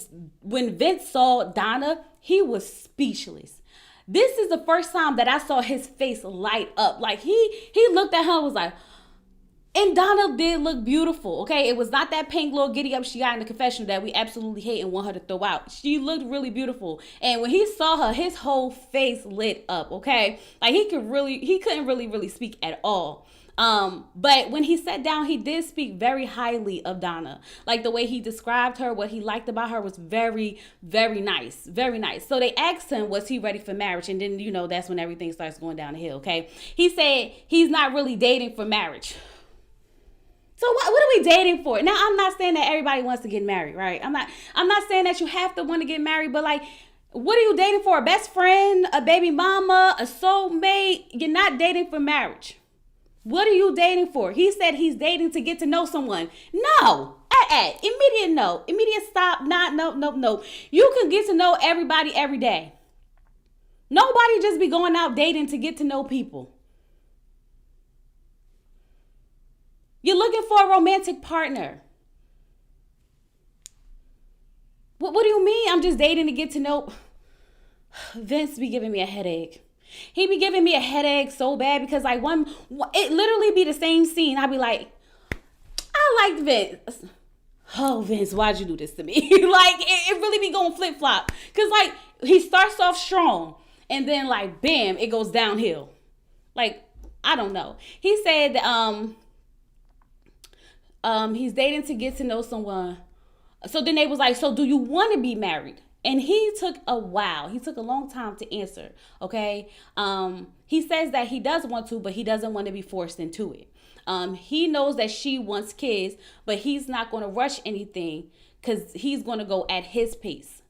Vince saw Donna, he was speechless. This is the first time that I saw his face light up. Like, he looked at her and was like... And Donna did look beautiful, okay? It was not that pink little giddy up she got in the confessional that we absolutely hate and want her to throw out. She looked really beautiful. And when he saw her, his whole face lit up, okay? Like, he couldn't really speak at all. But when he sat down, he did speak very highly of Donna. Like, the way he described her, what he liked about her was very, very nice. Very nice. So they asked him, was he ready for marriage? And then, that's when everything starts going down the hill, okay? He said he's not really dating for marriage. So what are we dating for? Now, I'm not saying that everybody wants to get married, right? I'm not saying that you have to want to get married, but like, what are you dating for? A best friend, a baby mama, a soulmate? You're not dating for marriage. What are you dating for? He said he's dating to get to know someone. No. Immediate no. Immediate stop. No. You can get to know everybody every day. Nobody just be going out dating to get to know people. You're looking for a romantic partner. What do you mean? I'm just dating to get to know. Vince be giving me a headache. He be giving me a headache so bad because like it literally be the same scene. I be like, I like Vince. Oh, Vince, why'd you do this to me? Like, it really be going flip-flop. Because like, he starts off strong and then like, bam, it goes downhill. Like, I don't know. He said, he's dating to get to know someone. So then they was like, so do you want to be married? And he took a while. He took a long time to answer. Okay. He says that he does want to, but he doesn't want to be forced into it. He knows that she wants kids, but he's not going to rush anything because he's going to go at his pace.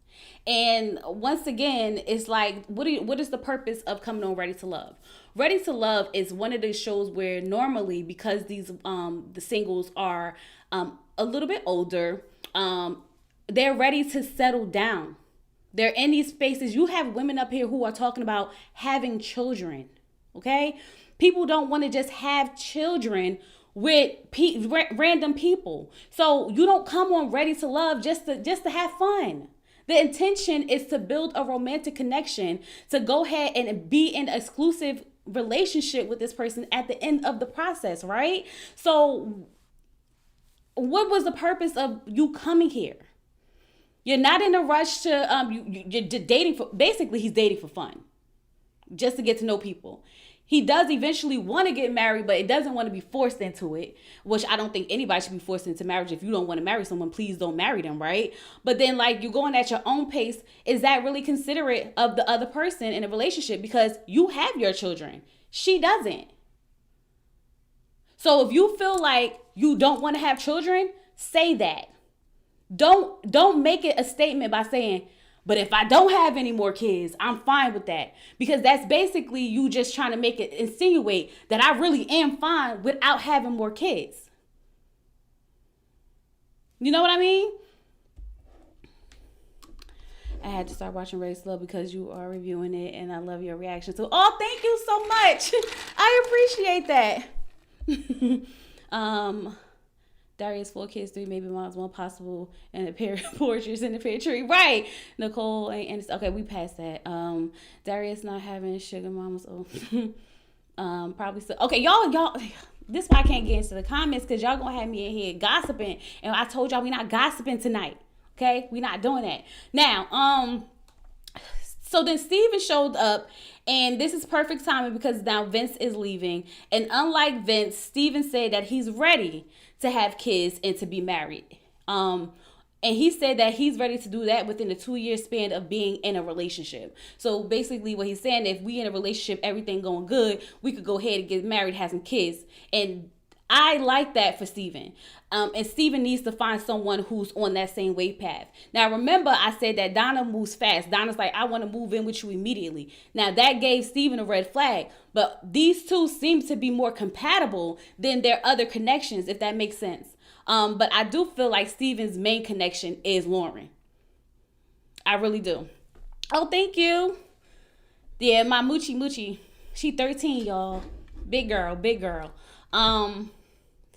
And once again, it's like, what is the purpose of coming on Ready to Love? Ready to Love is one of those shows where normally, because these the singles are a little bit older, they're ready to settle down. They're in these spaces. You have women up here who are talking about having children. Okay, people don't want to just have children with random people. So you don't come on Ready to Love just to have fun. The intention is to build a romantic connection, to go ahead and be in an exclusive relationship with this person at the end of the process, right? So what was the purpose of you coming here? You're not in a rush to, you're dating for, basically he's dating for fun, just to get to know people. He does eventually want to get married, but it doesn't want to be forced into it, which I don't think anybody should be forced into marriage. If you don't want to marry someone, please don't marry them, right? But then like you're going at your own pace. Is that really considerate of the other person in a relationship? Because you have your children. She doesn't. So if you feel like you don't want to have children, say that. Don't make it a statement by saying, but if I don't have any more kids, I'm fine with that. Because that's basically you just trying to make it insinuate that I really am fine without having more kids. You know what I mean? I had to start watching Ready to Love because you are reviewing it and I love your reaction. So, oh, thank you so much. I appreciate that. um, Darius, 4 kids, 3 baby moms, one possible, and a pair of portraits in the pantry. Right. Nicole and okay, we passed that. Darius not having sugar mamas. Oh, probably so. Okay, y'all. This is why I can't get into the comments because y'all gonna have me in here gossiping, and I told y'all we not gossiping tonight. Okay, we not doing that. Now, so then Steven showed up, and this is perfect timing because now Vince is leaving. And unlike Vince, Steven said that he's ready to have kids and to be married. And he said that he's ready to do that within a 2-year span of being in a relationship. So basically what he's saying, if we in a relationship, everything going good, we could go ahead and get married, have some kids. And I like that for Steven. And Steven needs to find someone who's on that same wave path. Now, remember, I said that Donna moves fast. Donna's like, I want to move in with you immediately. Now, that gave Steven a red flag. But these two seem to be more compatible than their other connections, if that makes sense. But I do feel like Steven's main connection is Lauren. I really do. Oh, thank you. Yeah, my Moochie. She 13, y'all. Big girl.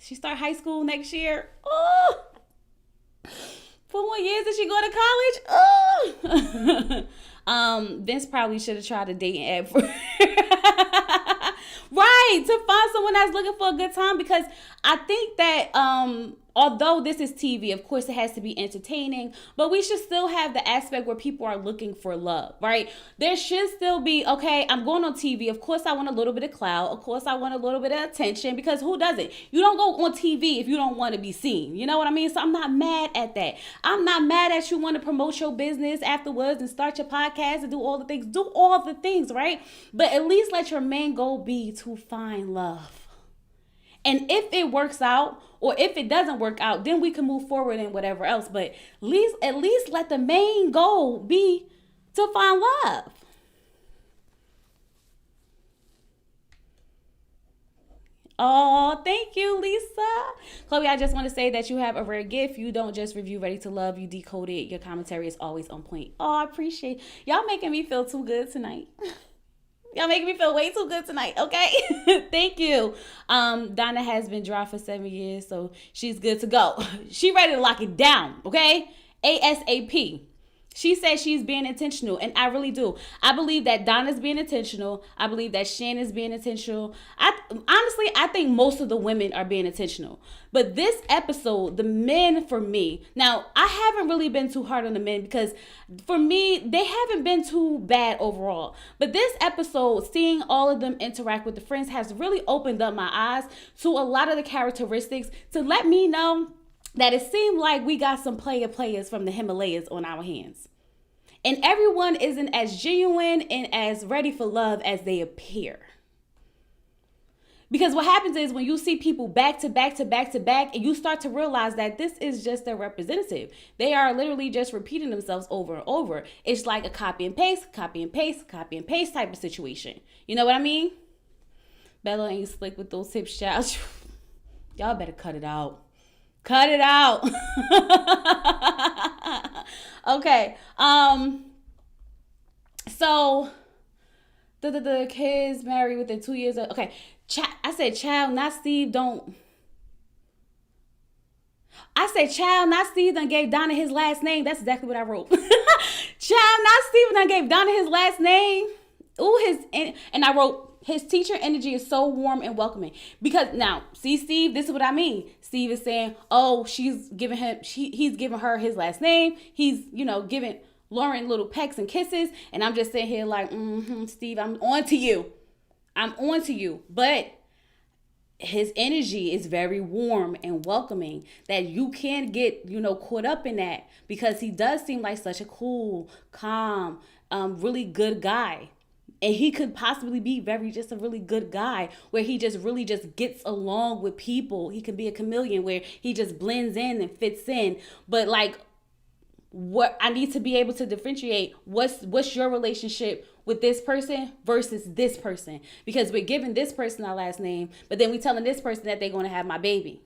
She start high school next year. Oh, 4 more years and she go to college. Oh. Vince probably should have tried a dating app for right, to find someone that's looking for a good time, because I think that although this is TV, of course it has to be entertaining, but we should still have the aspect where people are looking for love, right? There should still be, okay, I'm going on TV. Of course I want a little bit of clout. Of course I want a little bit of attention, because who doesn't? You don't go on TV if you don't want to be seen. You know what I mean? So I'm not mad at that. I'm not mad at you want to promote your business afterwards and start your podcast and do all the things. Do all the things, right? But at least let your main goal be to find love. And if it works out, or if it doesn't work out, then we can move forward and whatever else. But at least let the main goal be to find love. Oh, thank you, Lisa. Chloe, I just want to say that you have a rare gift. You don't just review Ready to Love. You decode it. Your commentary is always on point. Oh, I appreciate y'all making me feel too good tonight. Y'all making me feel way too good tonight, okay? Thank you. Donna has been dry for 7 years, so she's good to go. She ready to lock it down, okay? ASAP. She says she's being intentional, and I really do. I believe that Donna's being intentional. I believe that Shannon's being intentional. I think most of the women are being intentional. But this episode, the men for me, now I haven't really been too hard on the men because for me, they haven't been too bad overall. But this episode, seeing all of them interact with the friends has really opened up my eyes to a lot of the characteristics to let me know that it seemed like we got some players from the Himalayas on our hands. And everyone isn't as genuine and as ready for love as they appear. Because what happens is when you see people back to back, and you start to realize that this is just their representative. They are literally just repeating themselves over and over. It's like a copy and paste type of situation. You know what I mean? Bella ain't slick with those hips, child. Y'all better cut it out. Cut it out. Okay. So the kids married within 2 years of, okay. I said child, not Steve. I said child, not Steve done gave Donna his last name. That's exactly what I wrote. Child, not Steve done gave Donna his last name. Ooh, and I wrote, his teacher energy is so warm and welcoming. Because now, see, Steve, this is what I mean. Steve is saying, oh, he's giving her his last name. He's, giving Lauren little pecks and kisses. And I'm just sitting here like, Steve, I'm on to you. But his energy is very warm and welcoming that you can't get, caught up in that, because he does seem like such a cool, calm, really good guy. And he could possibly be just a really good guy where he just really just gets along with people. He could be a chameleon where he just blends in and fits in. But like, what I need to be able to differentiate what's your relationship with this person versus this person, because we're giving this person our last name, but then we telling this person that they're going to have my baby.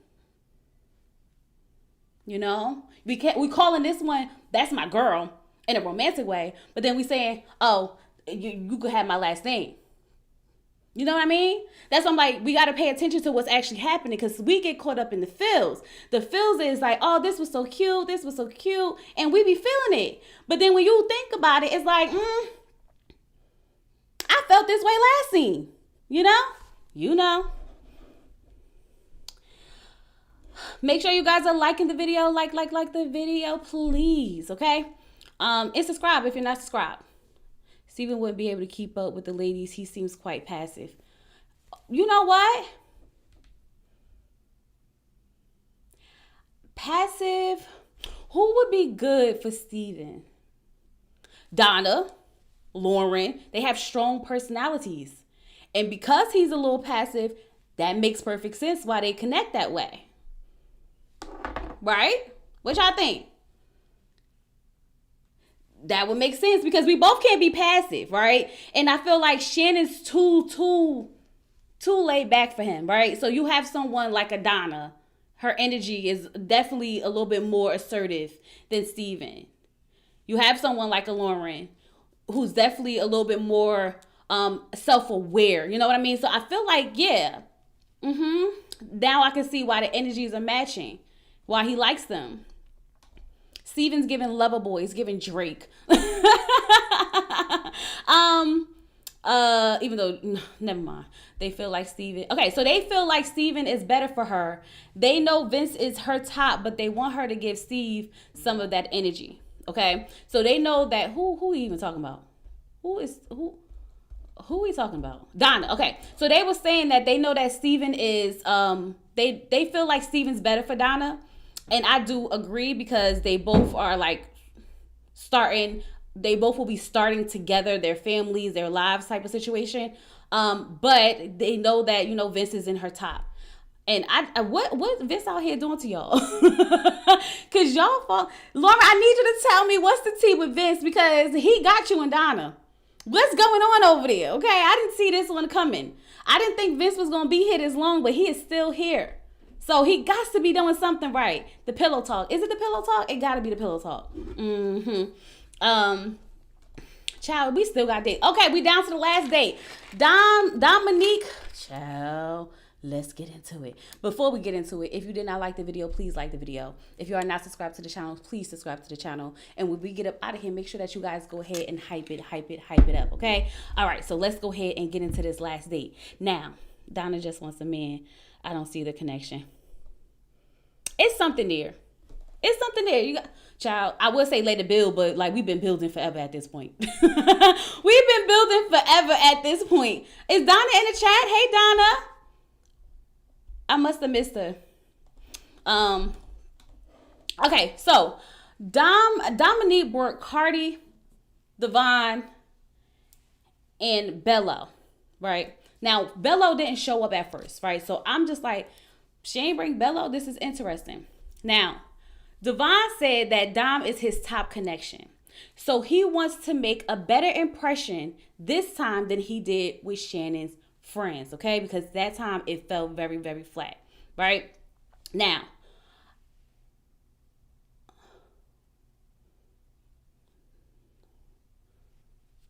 We calling this one, that's my girl, in a romantic way, but then we saying, oh, you could have my last name. You know what I mean? That's why I'm like, we got to pay attention to what's actually happening because we get caught up in the feels. The feels is like, oh, this was so cute. This was so cute. And we be feeling it. But then when you think about it, it's like, I felt this way last scene. You know? You know. Make sure you guys are liking the video. Like the video, please. Okay? And subscribe if you're not subscribed. Steven wouldn't be able to keep up with the ladies. He seems quite passive. You know what? Passive. Who would be good for Steven? Donna, Lauren. They have strong personalities. And because he's a little passive, that makes perfect sense why they connect that way. Right? What y'all think? That would make sense because we both can't be passive, right? And I feel like Shannon's too laid back for him, right? So you have someone like a Donna. Her energy is definitely a little bit more assertive than Steven. You have someone like a Lauren who's definitely a little bit more self-aware. You know what I mean? So I feel like, yeah. Now I can see why the energies are matching. Why he likes them. Steven's giving Loverboy. He's giving Drake. Even though, never mind. They feel like Steven. Okay, so they feel like Steven is better for her. They know Vince is her top, but they want her to give Steve some of that energy. Okay, so they know that who are you even talking about? Who are we talking about? Donna. Okay, so they were saying that they know that Steven is they feel like Steven's better for Donna. And I do agree because they both are like they both will be starting together, their families, their lives type of situation. But they know that, Vince is in her top. And what Vince out here doing to y'all? Cause y'all Laura, I need you to tell me what's the tea with Vince because he got you and Donna. What's going on over there? Okay, I didn't see this one coming. I didn't think Vince was gonna be here this long, but he is still here. So he got to be doing something right. The pillow talk. Is it the pillow talk? It gotta be the pillow talk. Child, we still got dates. Okay, we down to the last date. Dominique. Child, let's get into it. Before we get into it, if you did not like the video, please like the video. If you are not subscribed to the channel, please subscribe to the channel. And when we get up out of here, make sure that you guys go ahead and hype it up, okay? All right, so let's go ahead and get into this last date. Now, Donna just wants a man. I don't see the connection. It's something there. You got, child, I would say lay the build, but like we've been building forever at this point. We've been building forever at this point. Is Donna in the chat? Hey, Donna. I must have missed her. Okay, so Dominique brought Cardi, Devon, and Bello, right? Now, Bello didn't show up at first, right? So I'm just like, she ain't bring Bello. This is interesting. Now, Devon said that Dom is his top connection. So he wants to make a better impression this time than he did with Shannon's friends, okay? Because that time it fell very, very flat, right? Now,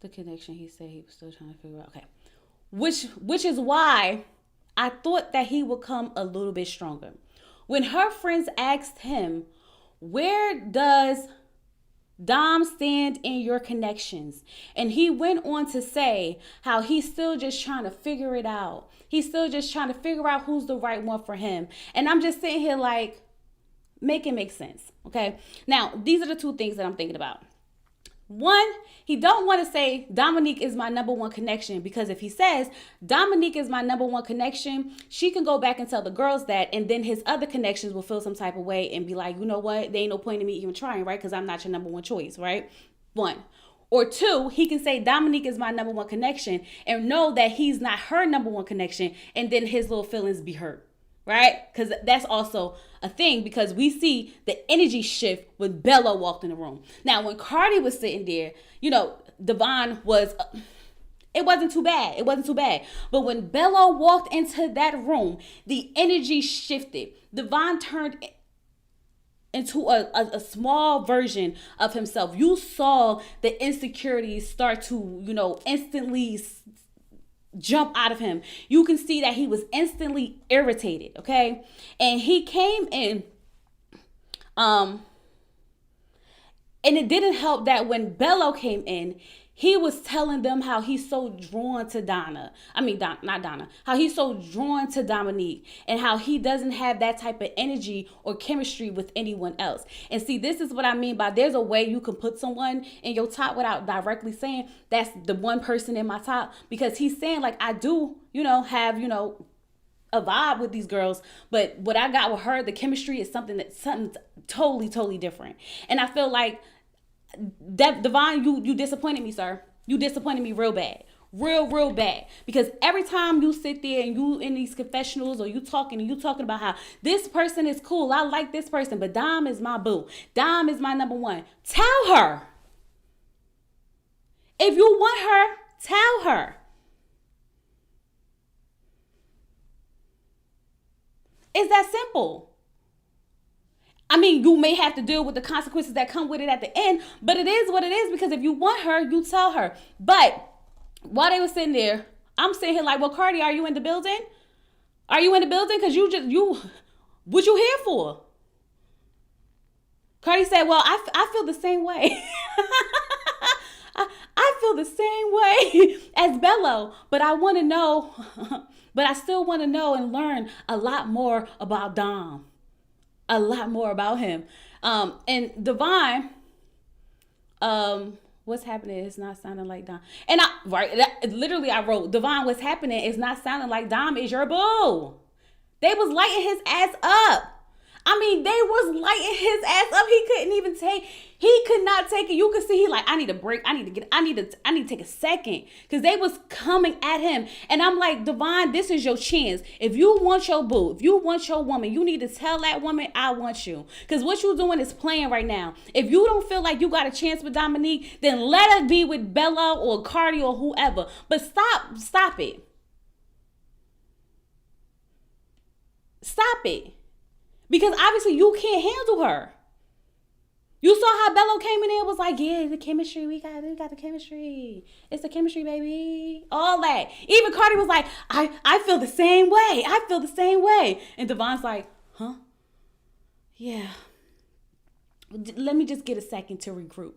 the connection, he said he was still trying to figure out, okay. Which is why I thought that he would come a little bit stronger. When her friends asked him, where does Dom stand in your connections? And he went on to say how he's still just trying to figure it out. He's still just trying to figure out who's the right one for him. And I'm just sitting here like, make it make sense, okay? Now, these are the two things that I'm thinking about. One, he don't want to say Dominique is my number one connection because if he says Dominique is my number one connection, she can go back and tell the girls that, and then his other connections will feel some type of way and be like, you know what, there ain't no point in me even trying, right? Because I'm not your number one choice, right? One. Or two, he can say Dominique is my number one connection and know that he's not her number one connection, and then his little feelings be hurt. Right? Because that's also a thing because we see the energy shift when Bella walked in the room. Now, when Cardi was sitting there, Devon was, it wasn't too bad. But when Bella walked into that room, the energy shifted. Devon turned into a small version of himself. You saw the insecurities start to, instantly jump out of him. You can see that he was instantly irritated, okay? And he came in, and it didn't help that when Bello came in, he was telling them how he's so drawn to Donna. Not Donna. How he's so drawn to Dominique and how he doesn't have that type of energy or chemistry with anyone else. And see, this is what I mean by there's a way you can put someone in your top without directly saying that's the one person in my top, because he's saying like, I do, have, a vibe with these girls, but what I got with her, the chemistry is something totally, totally different. And I feel like Devon, you disappointed me, sir. You disappointed me real bad. Real bad. Because every time you sit there and you in these confessionals or you talking about how this person is cool, I like this person, but Dom is my boo. Dom is my number one. Tell her. If you want her, tell her. It's that simple. I mean, you may have to deal with the consequences that come with it at the end, but it is what it is, because if you want her, you tell her. But while they were sitting there, I'm sitting here like, well, Cardi, are you in the building? Are you in the building? Because what you here for? Cardi said, well, I feel the same way. I feel the same way as Bello, but I want to know, but I still want to know and learn a lot more about Dom. A lot more about him. And Devon, what's happening is not sounding like Dom. And I wrote, Devon, what's happening is not sounding like Dom is your boo. They was lighting his ass up. I mean, they was lighting his ass up. He could not take it. You could see he like, I need a break. I need to take a second. Because they was coming at him. And I'm like, Devon, this is your chance. If you want your boo, if you want your woman, you need to tell that woman, I want you. Because what you doing is playing right now. If you don't feel like you got a chance with Dominique, then let her be with Bella or Cardi or whoever. But stop it. Stop it. Because obviously you can't handle her. You saw how Bello came in there and was like, yeah, the chemistry, we got the chemistry. It's the chemistry, baby. All that. Even Cardi was like, I feel the same way. I feel the same way. And Devon's like, huh? Yeah. Let me just get a second to regroup.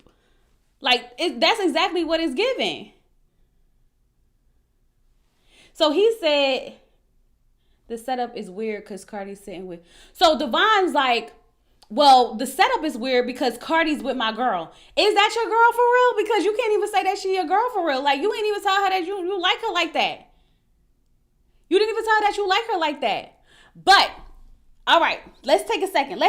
Like, that's exactly what it's giving. So he said, the setup is weird because Cardi's sitting with. So Devon's like, well, the setup is weird because Cardi's with my girl. Is that your girl for real? Because you can't even say that she your girl for real. Like, you ain't even tell her that you like her like that. You didn't even tell her that you like her like that. But, all right, let's take a second.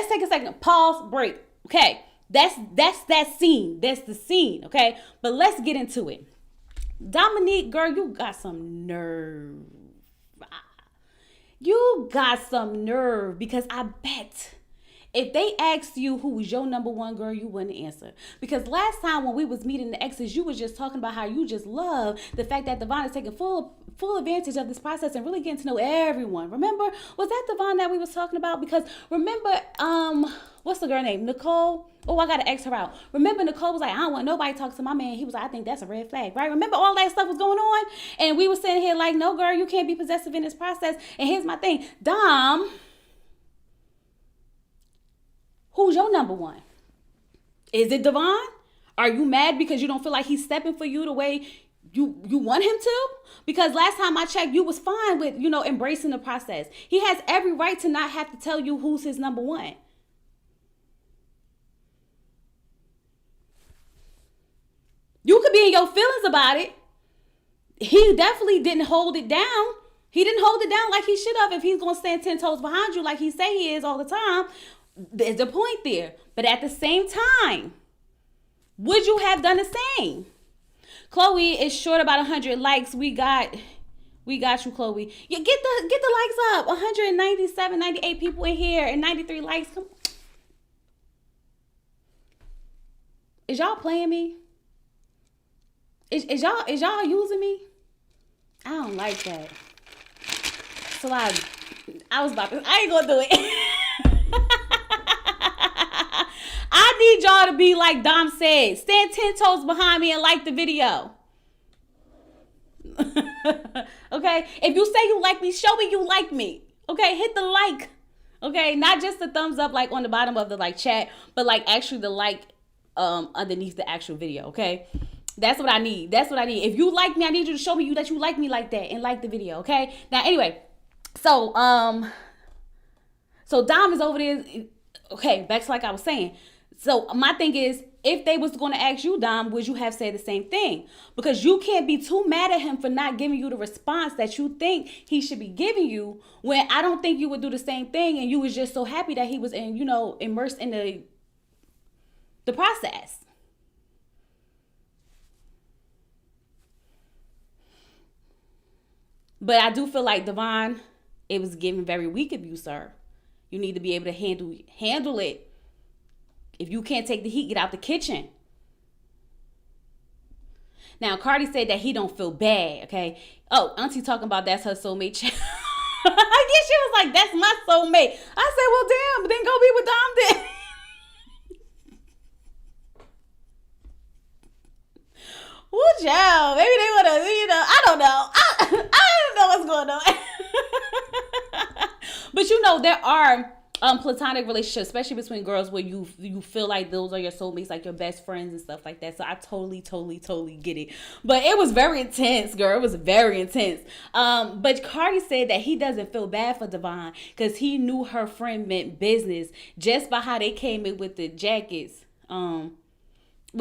Pause, break. Okay, that's that scene. That's the scene, okay? But let's get into it. Dominique, girl, you got some nerve. You got some nerve, because I bet if they asked you who was your number one girl, you wouldn't answer. Because last time when we was meeting the exes, you was just talking about how you just love the fact that Devon is taking full advantage of this process and really getting to know everyone. Remember? Was that Devon that we was talking about? Because remember, what's the girl name? Nicole? Oh, I gotta X her out. Remember, Nicole was like, I don't want nobody to talk to my man. He was like, I think that's a red flag, right? Remember all that stuff was going on? And we were sitting here like, no, girl, you can't be possessive in this process. And here's my thing. Dom, who's your number one? Is it Devon? Are you mad because you don't feel like he's stepping for you the way you want him to? Because last time I checked, you was fine with, embracing the process. He has every right to not have to tell you who's his number one. You could be in your feelings about it. He definitely didn't hold it down. He didn't hold it down like he should have if he's going to stand 10 toes behind you like he say he is all the time. There's a point there. But at the same time, would you have done the same? Chloe is short about 100 likes. We got you, Chloe. Yeah, get the likes up. 197, 98 people in here and 93 likes. Come on. Is y'all playing me? Is y'all using me? I don't like that. So I ain't gonna do it. I need y'all to be like Dom said. Stand 10 toes behind me and like the video. Okay? If you say you like me, show me you like me. Okay? Hit the like. Okay? Not just the thumbs up like on the bottom of the like chat, but like actually the like underneath the actual video. Okay? That's what I need. That's what I need. If you like me, I need you to show me that you like me like that and like the video. Okay? Now anyway, so Dom is over there. Okay, back to like I was saying. So my thing is, if they was going to ask you, Dom, would you have said the same thing? Because you can't be too mad at him for not giving you the response that you think he should be giving you, when I don't think you would do the same thing, and you was just so happy that he was immersed in the process. But I do feel like, Devon, it was given very weak of you, sir. You need to be able to handle it. If you can't take the heat, get out the kitchen. Now, Cardi said that he don't feel bad, okay? Oh, Auntie talking about that's her soulmate child. I guess she was like, that's my soulmate. I said, well, damn, then go be with Dom then. Woo, child. Maybe they want to, I don't know. I don't know what's going on. But there are platonic relationships, especially between girls, where you feel like those are your soulmates, like your best friends and stuff like that. So I totally get it. But it was very intense, girl. It was very intense. But Cardi said that he doesn't feel bad for Devon because he knew her friend meant business just by how they came in with the jackets. On. So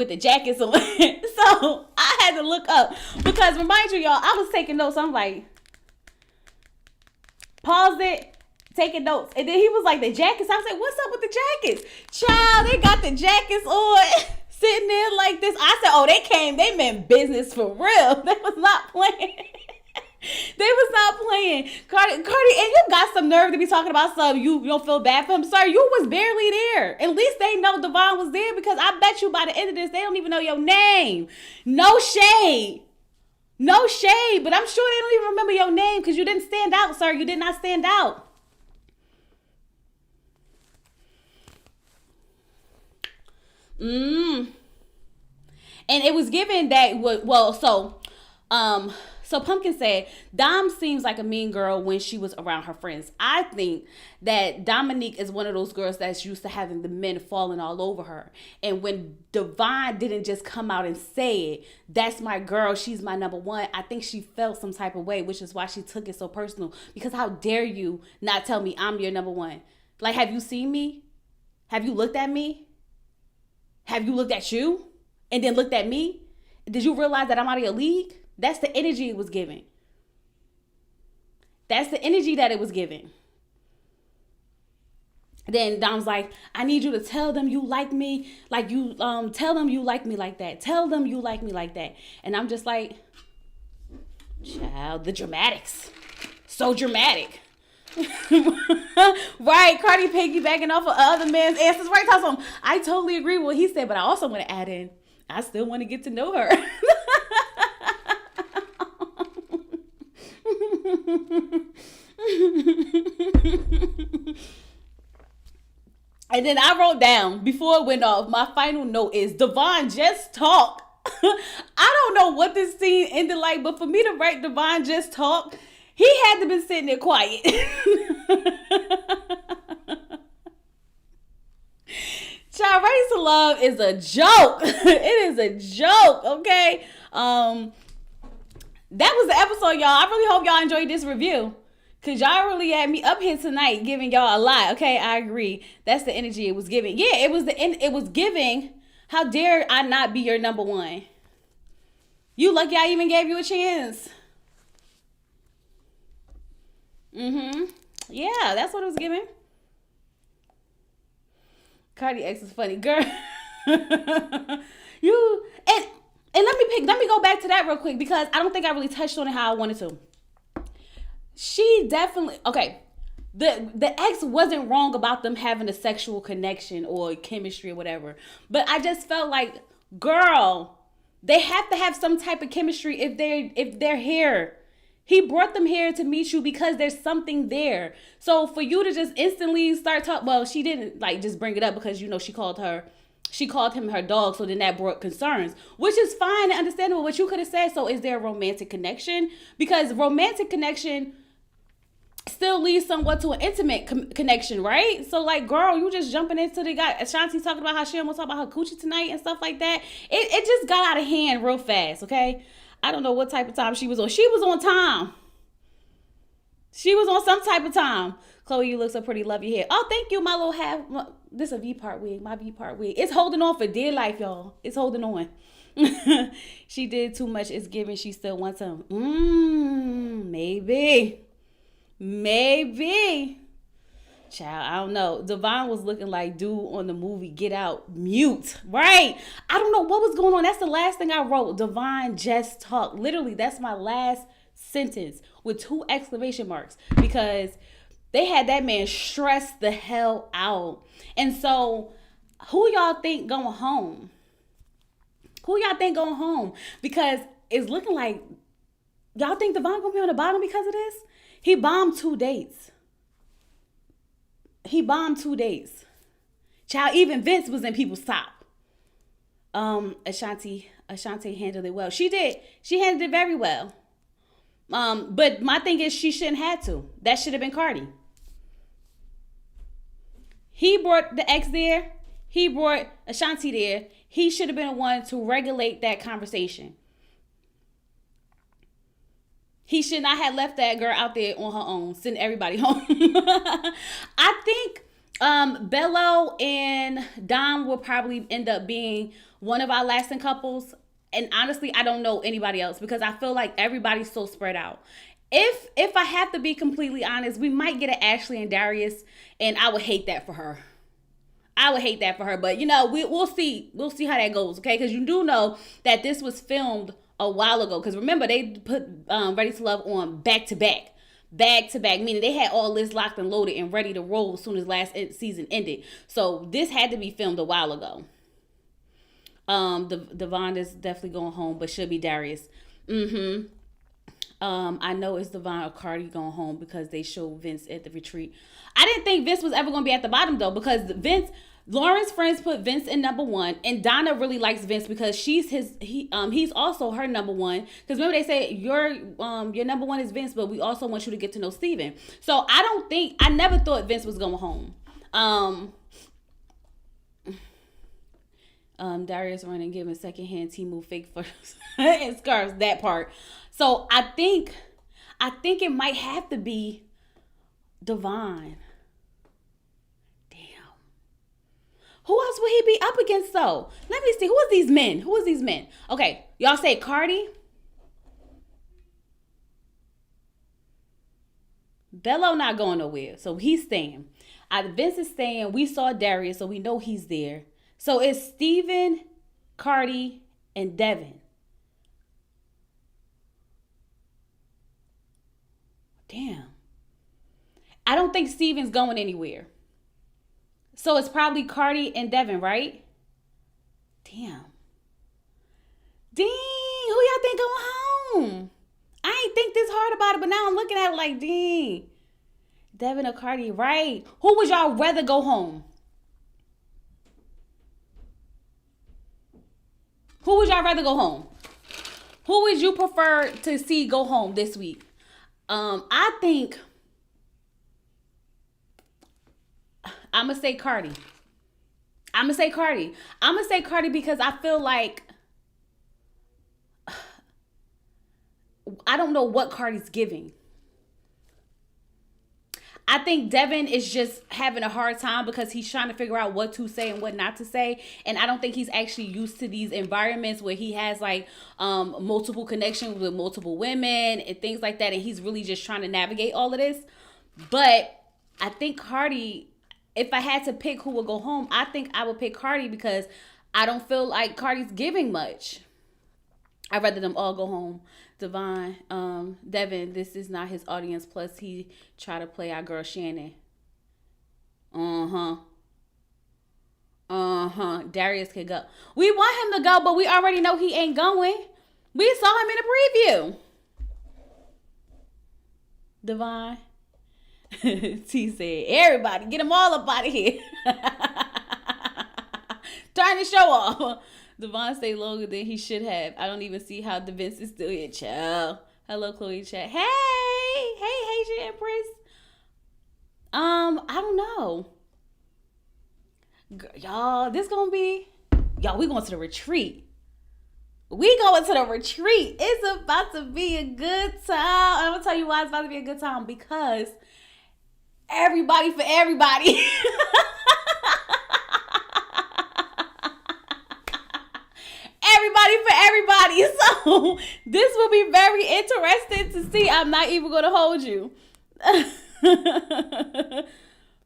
I had to look up because, remind you, y'all, I was taking notes. So I'm like, pause it, taking notes. And then he was like, the jackets. I was like, what's up with the jackets? Child, they got the jackets on, sitting there like this. I said, oh, they meant business for real. They was not playing. They was not playing. Cardi, and you got some nerve to be talking about something you don't feel bad for him. Sir, you was barely there. At least they know Devon was there, because I bet you by the end of this, they don't even know your name. No shade. No shade, but I'm sure they don't even remember your name because you didn't stand out, sir. You did not stand out. And it was given that, so Pumpkin said, Dom seems like a mean girl when she was around her friends. I think that Dominique is one of those girls that's used to having the men falling all over her. And when Devon didn't just come out and say it, that's my girl, she's my number one, I think she felt some type of way, which is why she took it so personal. Because how dare you not tell me I'm your number one? Like, have you seen me? Have you looked at me? Have you looked at you? And then looked at me? Did you realize that I'm out of your league? That's the energy it was giving. That's the energy that it was giving. Then Dom's like, I need you to tell them you like me. Like, you tell them you like me like that. Tell them you like me like that. And I'm just like, child, the dramatics. So dramatic. Right, Cardi piggybacking off of other man's answers. Right, I totally agree with what he said, but I also want to add in, I still want to get to know her. And then I wrote down, before it went off, my final note is, Devon, just talk. I don't know what this scene ended like, but for me to write Devon, just talk, he had to be sitting there quiet. Child, Ready to Love is a joke. It is a joke, okay? That was the episode, y'all. I really hope y'all enjoyed this review, because y'all really had me up here tonight giving y'all a lot. Okay, I agree. That's the energy it was giving. Yeah, it was giving, how dare I not be your number one? You lucky I even gave you a chance. Yeah, that's what it was giving. Cardi X is funny, girl. And let me go back to that real quick, because I don't think I really touched on it how I wanted to. She definitely, okay, the ex wasn't wrong about them having a sexual connection or chemistry or whatever, but I just felt like, girl, they have to have some type of chemistry if they're here. He brought them here to meet you because there's something there. So for you to just instantly start talking, well, she didn't like just bring it up because she called her she called him her dog, so then that brought concerns, which is fine and understandable. What you could have said, so is there a romantic connection? Because romantic connection still leads somewhat to an intimate connection, right? So, like, girl, you just jumping into the guy. Ashanti talking about how she almost talk about her coochie tonight and stuff like that. It just got out of hand real fast, okay? I don't know what type of time she was on. She was on time. She was on some type of time. Chloe, you look so pretty. Love your hair. Oh, thank you, my little half. This is a V-part wig. My V-part wig. It's holding on for dear life, y'all. It's holding on. She did too much. It's giving. She still wants him. Maybe. Maybe. Child, I don't know. Devon was looking like dude on the movie Get Out. Mute. Right? I don't know what was going on. That's the last thing I wrote. Devon just talked. Literally, that's my last sentence with 2 exclamation marks. Because they had that man stressed the hell out. And so, who y'all think going home? Who y'all think going home? Because it's looking like, y'all think Devon gonna be on the bottom because of this? He bombed 2 dates. Child, even Vince was in people's top. Ashanti handled it well. She did. She handled it very well. But my thing is, she shouldn't have to. That should have been Cardi. He brought the ex there. He brought Ashanti there. He should have been the one to regulate that conversation. He should not have left that girl out there on her own, sending everybody home. I think Bello and Dom will probably end up being one of our lasting couples. And honestly, I don't know anybody else because I feel like everybody's so spread out. If I have to be completely honest, we might get an Ashley and Darius, and I would hate that for her. But you know, we'll see. We'll see how that goes, okay? Because you do know that this was filmed a while ago. Because remember, they put Ready to Love on back to back, meaning they had all this locked and loaded and ready to roll as soon as last season ended. So this had to be filmed a while ago. Devon is definitely going home, but should be Darius. I know it's Devon or Cardi going home because they showed Vince at the retreat. I didn't think Vince was ever going to be at the bottom though, because Lauren's friends put Vince in number 1, and Donna really likes Vince because he's also her number 1. Because remember they say your number 1 is Vince, but we also want you to get to know Steven. So I never thought Vince was going home. Darius running, giving secondhand Temu fake first and scarves, that part. So I think it might have to be Devon. Who else would he be up against though? Let me see. Who are these men? Okay, y'all say Cardi. Bello not going nowhere, so he's staying. Vince is staying. We saw Darius, so we know he's there. So it's Steven, Cardi, and Devon. Damn. I don't think Steven's going anywhere. So it's probably Cardi and Devon, right? Damn. Who y'all think going home? I ain't think this hard about it, but now I'm looking at it like, dang. Devon or Cardi, right? Who would y'all rather go home? Who would y'all rather go home? Who would you prefer to see go home this week? I think I'm going to say Cardi. I'm going to say Cardi because I feel like I don't know what Cardi's giving. I think Devon is just having a hard time because he's trying to figure out what to say and what not to say. And I don't think he's actually used to these environments where he has like multiple connections with multiple women and things like that. And he's really just trying to navigate all of this. But I think Cardi, if I had to pick who would go home, I think I would pick Cardi because I don't feel like Cardi's giving much. I'd rather them all go home. Devon, this is not his audience. Plus, he try to play our girl Shannon. Darius could go. We want him to go, but we already know he ain't going. We saw him in the preview. Devon. T said, everybody, get them all up out of here. Starting the show off. Devon stayed longer than he should have. I don't even see how Devin is still here, child. Hello, Chloe chat. Hey, Haitian Empress. I don't know. Y'all, this gonna be, y'all, we going to the retreat. We going to the retreat. It's about to be a good time. I'm gonna tell you why it's about to be a good time, because everybody for everybody. Everybody for everybody. So this will be very interesting to see. I'm not even gonna hold you.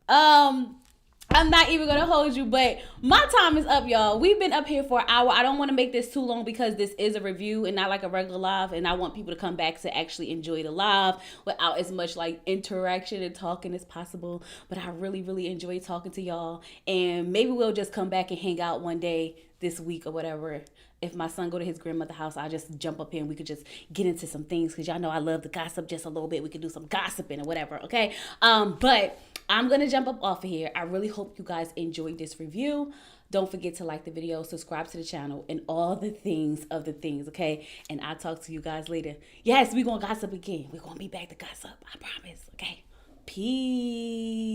I'm not even gonna hold you, but my time is up, y'all. We've been up here for an hour. I don't want to make this too long because this is a review and not like a regular live, and I want people to come back to actually enjoy the live without as much like interaction and talking as possible. But I really enjoy talking to y'all, and maybe we'll just come back and hang out one day this week or whatever. If my son go to his grandmother's house, I'll just jump up here and we could just get into some things, because y'all know I love to gossip just a little bit. We could do some gossiping or whatever, okay? But I'm going to jump up off of here. I really hope you guys enjoyed this review. Don't forget to like the video, subscribe to the channel, and all the things of the things, okay? And I'll talk to you guys later. Yes, we're going to gossip again. We're going to be back to gossip. I promise, okay? Peace.